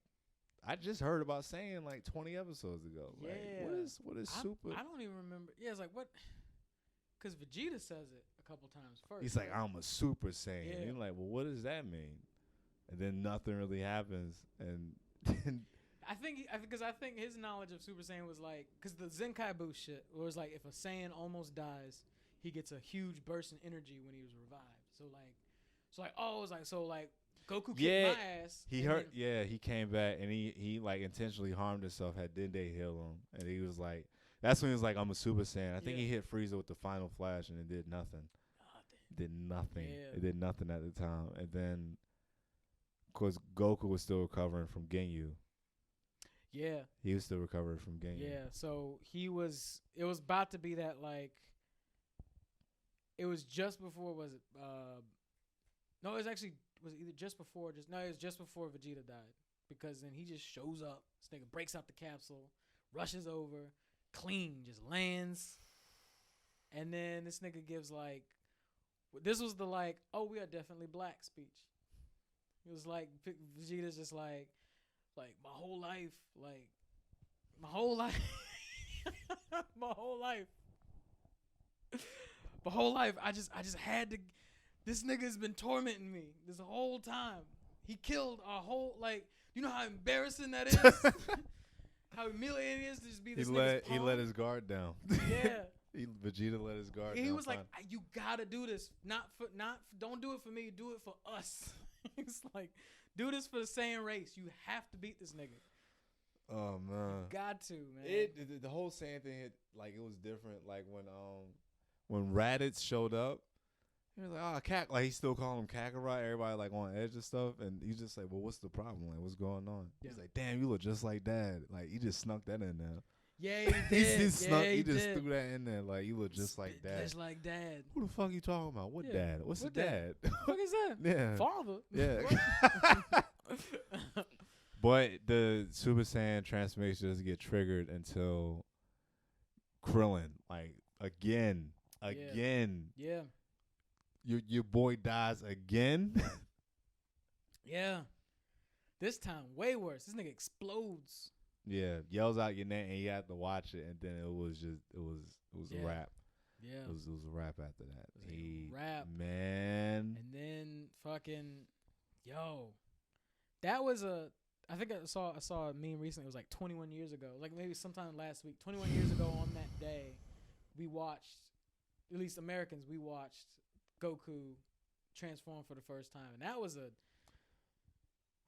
I just heard about Saiyan like 20 episodes ago. Yeah. Like, what is Super? I don't even remember. Yeah, it's like, what? Because Vegeta says it a couple times first. He's like, I'm a Super Saiyan. Yeah. And you're like, well, what does that mean? And then nothing really happens. And then I think his knowledge of Super Saiyan was like, because the Zenkai boost shit was like, if a Saiyan almost dies, he gets a huge burst in energy when he was revived. So Goku kicked my ass. He came back and he like intentionally harmed himself, had Dende heal him. And he was like, that's when he was like, I'm a Super Saiyan. I think he hit Frieza with the final flash and it did nothing. Did nothing. Yeah. It did nothing at the time. And then, of course, Goku was still recovering from Ginyu. Yeah. He was still recovering from Ginyu. Yeah, so it was about to be that, like, it was just before, was it just before Vegeta died. Because then he just shows up, this nigga breaks out the capsule, rushes over, clean, just lands. And then this nigga gives, like, this was the, like, oh, we are definitely black speech. It was like, Vegeta's just like my whole life, my whole life, I just had to, this nigga's been tormenting me this whole time. He killed our whole, like, you know how embarrassing that is? How humiliating it is to just be this nigga's pawn? He let his guard down. Yeah. Vegeta let his guard down. He was like, you gotta do this. Don't do it for me, do it for us. He's like, do this for the Saiyan race. You have to beat this nigga. Oh man, you got to, man. The whole Saiyan thing, like, it was different. Like when Raditz showed up, he was like, like, he's still calling him Kakarot. Everybody like on edge and stuff, and he's just like, well, what's the problem? Like, what's going on? Yeah. He's like, damn, you look just like Dad. Like, he just snuck that in there. Yeah, he did. He just threw that in there. Like, you look just like Dad. Just like Dad. Who the fuck you talking about? What dad? What's what the dad? What the fuck is that? Yeah. Father. Yeah. But the Super Saiyan transformation doesn't get triggered until Krillin. Like, again. Yeah. Your boy dies again. Yeah. This time, way worse. This nigga explodes. Yeah, yells out your name, and you have to watch it, and then it was a wrap. Yeah, it was a wrap after that. Rap, man. And then fucking, that was I think I saw a meme recently. It was like 21 years ago, like maybe sometime last week. 21 years ago on that day, we watched, at least Americans, we watched Goku transform for the first time, and that was a.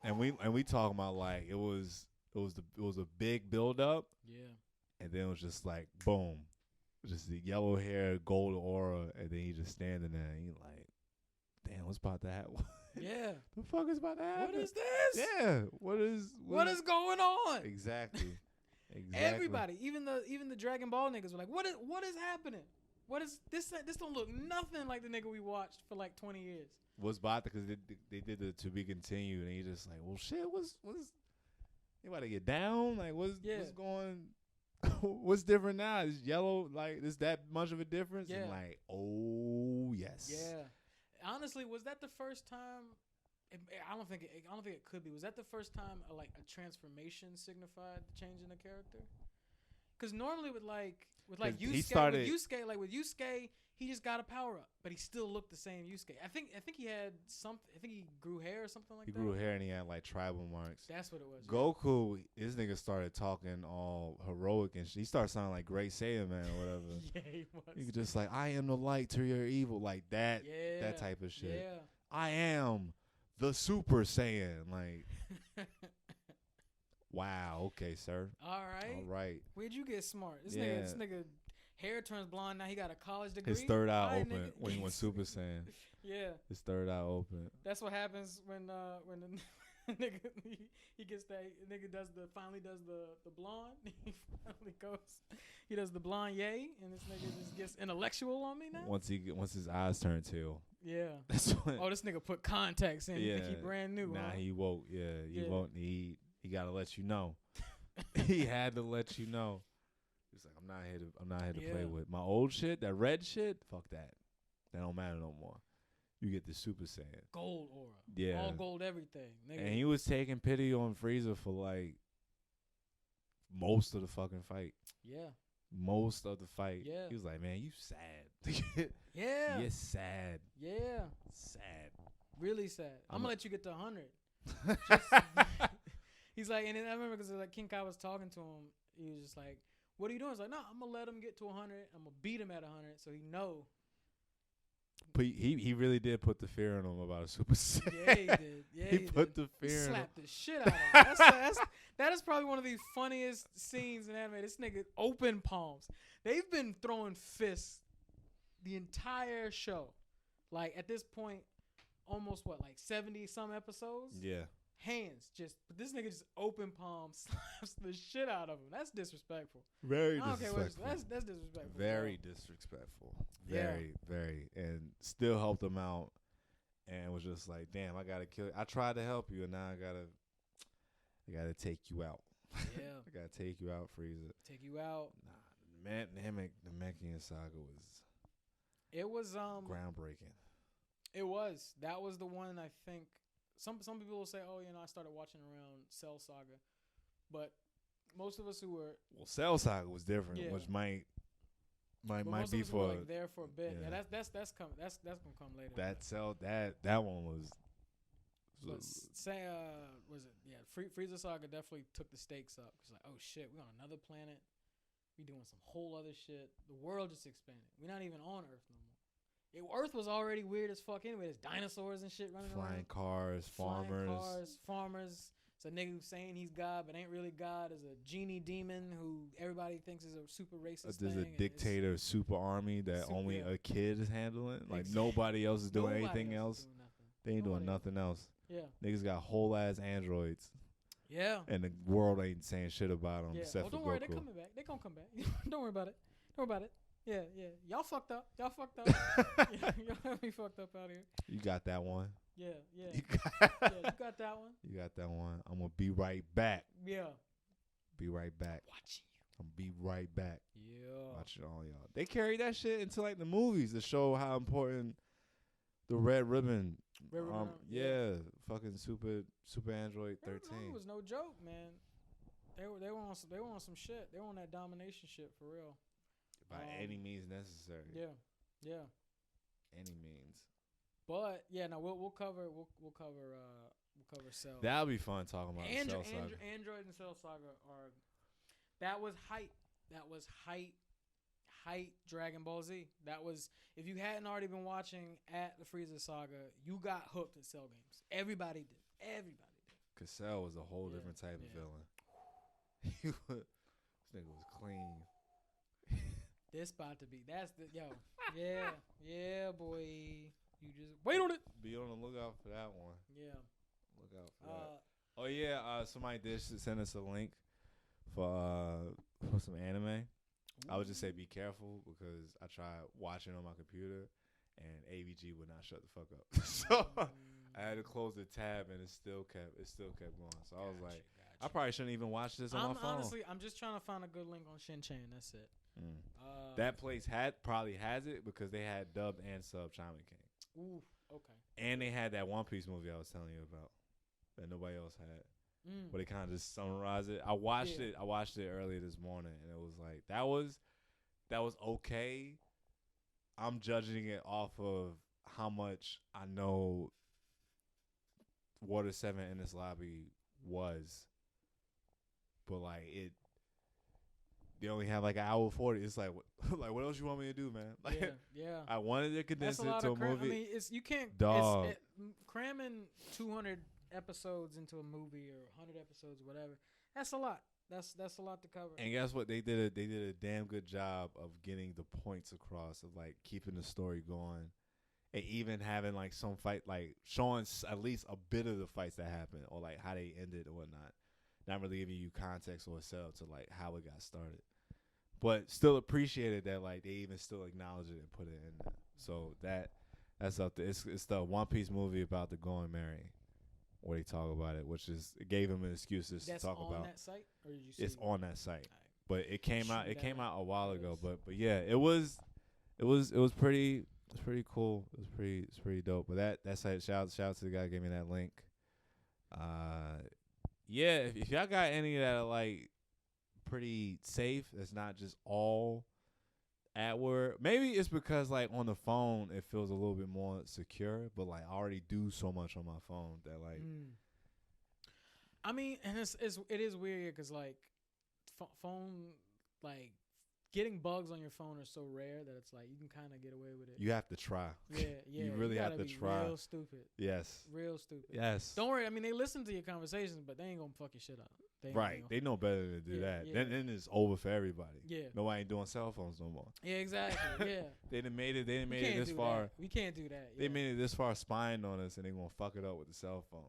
And we talking about like it was a big build up. Yeah. And then it was just like boom, just the yellow hair, gold aura, and then he just standing there, and he like, damn, what's about to happen? Yeah. The fuck is about to happen? What is this? Yeah. What is going on? Exactly. Everybody, even the Dragon Ball niggas were like, what is happening? What is this? This don't look nothing like the nigga we watched for like 20 years. What's about because they did the to be continued, and he just like, well, shit, what's you about to get down? Like, what's going? What's different now? Is yellow like is that much of a difference? Yeah. And like, oh yes. Yeah. Honestly, was that the first time? I don't think it could be. Was that the first time a transformation signified the change in the character? Because normally with Yusuke, he just got a power up, but he still looked the same Yusuke. I think he had something. I think he grew hair or something like that. He grew hair and he had like tribal marks. That's what it was. Goku, this nigga started talking all heroic and shit. He started sounding like Great Saiyan Man or whatever. Yeah, he was. He could just like, I am the light to your evil, like that. Yeah, that type of shit. Yeah. I am the Super Saiyan, like. Wow. Okay, sir. All right. Where'd you get smart? This nigga. Hair turns blonde. Now he got a college degree. His third eye open when he went Super Saiyan. Yeah. His third eye open. That's what happens when the nigga he gets that nigga finally does the blonde. He finally goes. He does the blonde yay, and this nigga just gets intellectual on me now. Once his eyes turn teal. Yeah. That's when. Oh, this nigga put contacts in. Yeah. He brand new. Nah, huh? he woke. Yeah, he won't. He gotta let you know. He had to let you know. He's like, I'm not here to play with my old shit. That red shit, fuck that. That don't matter no more. You get the Super Saiyan. Gold aura. Yeah. All gold everything. Nigga. And he was taking pity on Frieza for like most of the fucking fight. Yeah. Most of the fight. Yeah. He was like, man, you sad. Yeah. You're sad. Yeah. Sad. Really sad. I'm gonna let you get to 100. He's like, and then I remember because like King Kai was talking to him. He was just like, what are you doing? He's like, no, I'm going to let him get to 100. I'm going to beat him at 100 so he know. But he really did put the fear in him about a Super Saiyan. Yeah, he did. Yeah, he put the fear in him. Slapped the shit out of him. That is probably one of the funniest scenes in anime. This nigga open palms. They've been throwing fists the entire show. Like, at this point, almost, 70-some episodes? Yeah. Hands but this nigga just open palm slaps the shit out of him. That's disrespectful. Very disrespectful. That's disrespectful. Very disrespectful. Very, and still helped him out, and was just like, damn, I gotta kill you. I tried to help you, and now I gotta take you out. Yeah, I gotta take you out, Frieza. Take you out. Nah, the Namekian saga was. It was groundbreaking. It was. That was the one I think. Some people will say, oh, I started watching around Cell Saga, but most of us who were Cell Saga was different, which might be for there for a bit. Yeah, that's coming. That's gonna come later. That one was. Was it? Yeah, Frieza Saga definitely took the stakes up. It's like, oh shit, we're on another planet. We doing some whole other shit. The world just expanded. We're not even on Earth no more. Earth was already weird as fuck anyway. There's dinosaurs and shit running around. Flying cars, farmers. It's a nigga who's saying he's God but ain't really God. There's a genie demon who everybody thinks is a super racist There's thing. a dictator super army that only a kid is handling. Like nobody else is doing anything else. They ain't doing nothing else. Yeah. Niggas got whole ass androids. Yeah. And the world ain't saying shit about them except for don't worry, Goku. they're coming back. They gonna come back. Don't worry about it. Yeah. Y'all fucked up. Y'all have me fucked up out here. You got that one. Yeah. You got that one. You got that one. I'm gonna be right back. Yeah. Be right back. Watching you. I'm gonna be right back. Yeah. Watching all y'all. They carry that shit into like the movies to show how important the Red Ribbon. Yeah. Fucking Super Android 13. It was no joke, man. They were on some shit. They were on that domination shit for real. By any means necessary. Yeah. Any means. But yeah, no, we'll cover We'll cover Cell. That'll be fun talking about Cell Saga. Android and Cell Saga are. That was hype. That was hype Dragon Ball Z. That was, if you hadn't already been watching at the Frieza Saga, you got hooked at Cell games. Everybody did. Cause Cell was a whole different type of villain. This nigga was clean. This about to be. That's the yeah, boy. You just wait on it. Be on the lookout for that one. Yeah. Look out for that. Oh yeah, somebody did send us a link for some anime. Ooh. I would just say be careful because I tried watching on my computer and AVG would not shut the fuck up. So I had to close the tab and it still kept going. So I was like, I probably shouldn't even watch this on my phone. Honestly, I'm just trying to find a good link on Shin-Chan. That's it. That place probably has it because they had dubbed and sub Shaman King. Ooh, okay. And they had that One Piece movie I was telling you about that nobody else had. But they kind of just summarized it. I watched it earlier this morning, and it was like that was okay. I'm judging it off of how much I know Water 7 in this lobby was, but like they only have like an hour 40. It's like what else you want me to do, man? Like, yeah. I wanted to condense it to a movie. I mean, you can't dog. Cramming 200 episodes into a movie or 100 episodes, whatever. That's a lot. That's a lot to cover. And guess what? They did a damn good job of getting the points across of like keeping the story going, and even having like some fight, like showing at least a bit of the fights that happened or like how they ended or whatnot. Not really giving you context or setup to like how it got started, but still appreciated that like they even still acknowledge it and put it in there. So that's up there. It's the One Piece movie about the Going Merry. Where they talk about it, which is it gave him an excuse to talk about. That's on that site, or did you see it's it? on that site, Right. but it came out. It came out a while ago, but yeah, it was pretty. It's pretty cool. It's pretty dope. But that site, shout out to the guy who gave me that link. Yeah, if y'all got any that are like pretty safe, that's not just all at work. Maybe it's because like on the phone it feels a little bit more secure, but like I already do so much on my phone that like I mean, and it is weird because like phone, like getting bugs on your phone are so rare that it's like you can kind of get away with it. You have to try. Yeah. You really have to try. Real stupid. Yes. Real stupid. Yes. Don't worry. I mean, they listen to your conversations, but they ain't gonna fuck your shit up. They know better than to do that. Yeah. Then it's over for everybody. Yeah. Nobody ain't doing cell phones no more. Yeah, exactly. Yeah. They done made it this far. That. We can't do that. They made it this far spying on us, and they gonna fuck it up with the cell phone.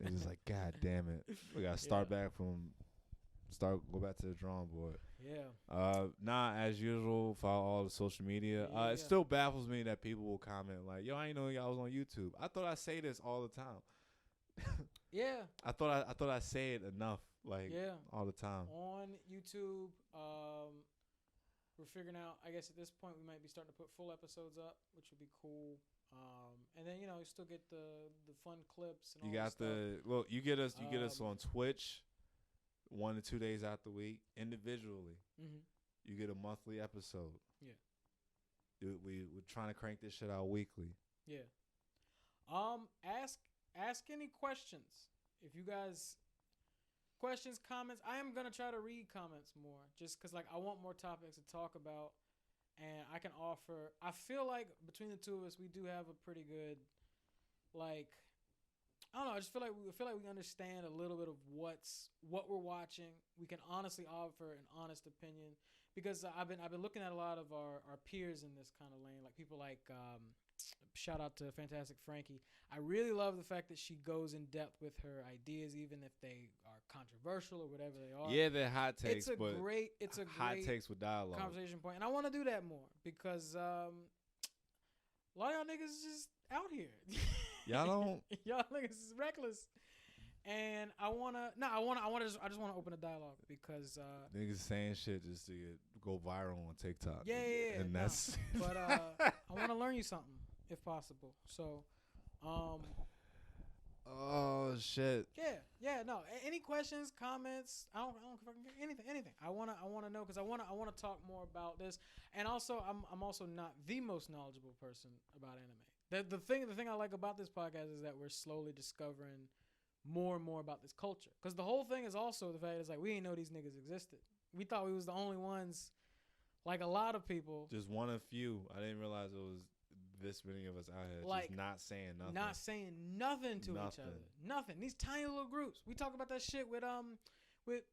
They're just like, God damn it. We gotta start back go back to the drawing board. Yeah. As usual, follow all the social media. It still baffles me that people will comment like, "Yo, I ain't know y'all was on YouTube." I thought I say this all the time. Yeah. I thought I say it enough, like all the time. On YouTube, we're figuring out. I guess at this point we might be starting to put full episodes up, which would be cool. And then you still get the fun clips. And you all got stuff. you get us on Twitch 1 to 2 days out the week individually. Mm-hmm. You get a monthly episode. Yeah. We're trying to crank this shit out weekly. Yeah. Ask any questions. If you guys questions, comments, I am gonna try to read comments more, just because like I want more topics to talk about, and I can offer. I feel like between the two of us, we do have a pretty good, like, I don't know. I just feel like we understand a little bit of what we're watching. We can honestly offer an honest opinion, because I've been looking at a lot of our peers in this kind of lane, like people like shout out to Fantastic Frankie. I really love the fact that she goes in depth with her ideas, even if they are controversial or whatever they are. Yeah, they're hot takes. It's a great hot takes with dialogue, conversation point, and I want to do that more because a lot of y'all niggas is just out here. Y'all don't. Y'all niggas is reckless. And I just want to open a dialogue because niggas saying shit just to go viral on TikTok. Yeah. And that's. But I want to learn you something if possible. So, oh shit. Yeah. No. Any questions, comments? I don't anything. I wanna know because I wanna talk more about this. And also, I'm also not the most knowledgeable person about anime. The thing I like about this podcast is that we're slowly discovering more and more about this culture. Because the whole thing is also the fact is like we didn't know these niggas existed. We thought we was the only ones, like a lot of people. Just one of few. I didn't realize it was this many of us out here like, just not saying nothing. Not saying nothing to each other. Nothing. These tiny little groups. We talk about that shit with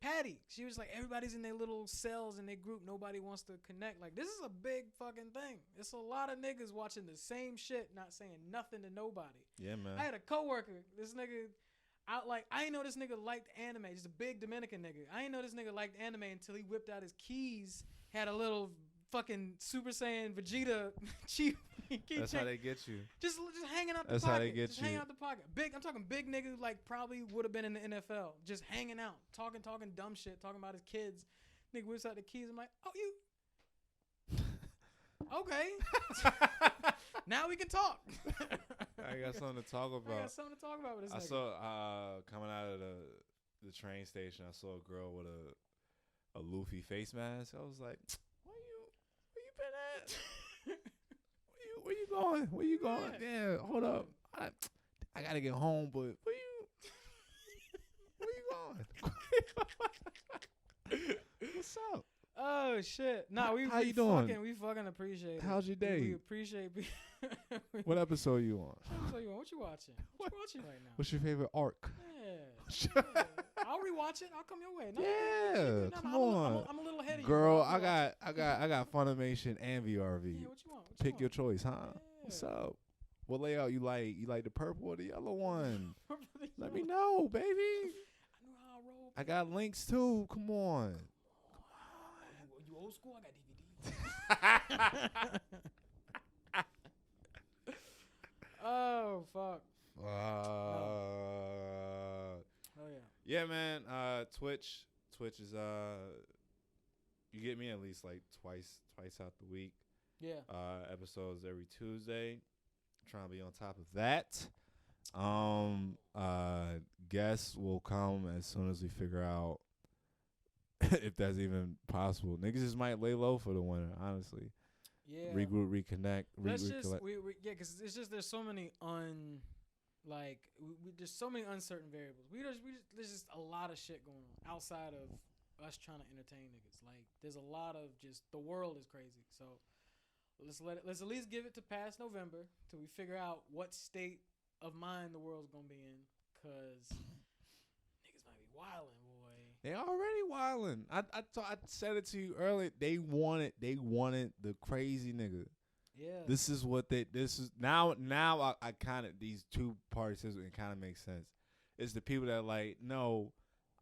Patty. She was like, everybody's in their little cells in their group. Nobody wants to connect. Like, this is a big fucking thing. It's a lot of niggas watching the same shit, not saying nothing to nobody. Yeah, man. I had a coworker. This nigga, I didn't know this nigga liked anime. Just a big Dominican nigga. I didn't know this nigga liked anime until he whipped out his keys, had a little fucking Super Saiyan Vegeta chief. That's how they get you. Just hanging out the That's pocket. How they get just you. hanging out the pocket. Big. I'm talking big nigga. Like probably would have been in the NFL. Just hanging out, talking dumb shit, talking about his kids. Nigga whips out the keys. I'm like, oh you. Okay. Now we can talk. I got something to talk about. I got something to talk about with this nigga. I saw coming out of the train station. I saw a girl with a Luffy face mask. I was like, where you been at? Where you going? Where you going? Yeah, hold up. I gotta get home, but where you going? What's up? Oh shit! Nah, how you doing? We fucking appreciate it. How's your day? We appreciate. What episode you on? What you watching? What you watching right now? What's your favorite arc? Yeah. I'll rewatch it. I'll come your way. Come on. I'm a little ahead of you. Girl, I got Funimation and VRV. Yeah, what you want? Pick your choice, huh? Yeah. What's up? What layout you like? You like the purple or the yellow one? Let me know, baby. I knew how I roll. I got links too. Come on. You old school? I got DVDs. Oh fuck. Oh yeah. Yeah, man. Twitch is you get me at least like twice out the week. Yeah. Episodes every Tuesday. Trying to be on top of that. Guests will come as soon as we figure out if that's even possible. Niggas just might lay low for the winter, honestly. Yeah. Regroup, reconnect. Yeah, because it's just there's so many there's so many uncertain variables. There's just a lot of shit going on outside of us trying to entertain niggas. Like there's a lot of just the world is crazy. So let's at least give it to past November till we figure out what state of mind the world's gonna be in. Cause niggas might be wildin', boy. They already wildin'. I said it to you earlier. They wanted the crazy nigga. Yeah. This is now I kind of these two parties it kind of makes sense. It's the people that like, no,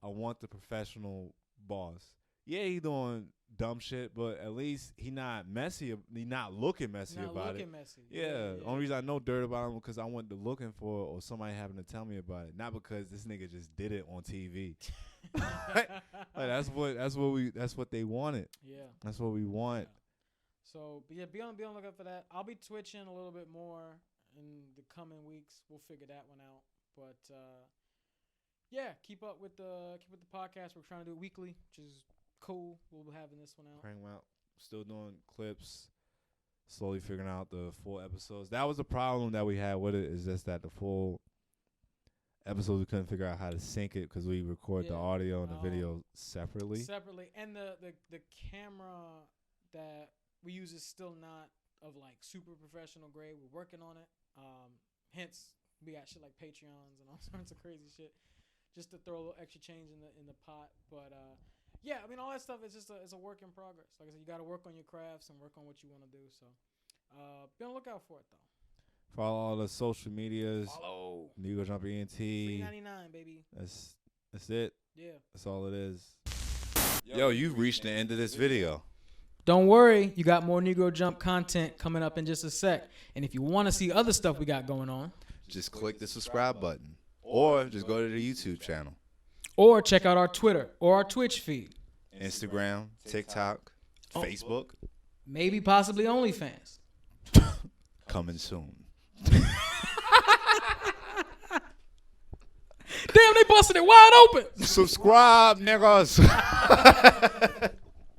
I want the professional boss. Yeah, he doing dumb shit, but at least he not messy. He not looking messy about it. Messy. Yeah. Only reason I know dirt about him because I went to looking for it or somebody happened to tell me about it. Not because this nigga just did it on TV. Like, that's what they wanted. Yeah. That's what we want. Yeah. So be on the lookout for that. I'll be twitching a little bit more in the coming weeks. We'll figure that one out. But yeah, keep up with the podcast. We're trying to do it weekly, which is cool. We'll be having this one out. Crank them out. Still doing clips. Slowly figuring out the full episodes. That was the problem that we had with it. Is just that the full episodes we couldn't figure out how to sync it because we record the audio and the video separately. And the camera that we use is still not of like super professional grade. We're working on it. Hence we got shit like Patreons and all sorts of crazy shit just to throw a little extra change in the pot. But yeah, I mean all that stuff is just it's a work in progress. Like I said, you got to work on your crafts and work on what you want to do. So be on the lookout for it though. Follow all the social medias. Follow Negro Jump ENT. $3.99, baby. That's it. Yeah. That's all it is. Yo, you've reached the end of this video. Don't worry, you got more Negro Jump content coming up in just a sec. And if you want to see other stuff we got going on, just click the subscribe button or just go to the YouTube channel. Or check out our Twitter or our Twitch feed. Instagram, TikTok, Facebook. Maybe possibly OnlyFans. Coming soon. Damn, they busted it wide open. Subscribe, niggas.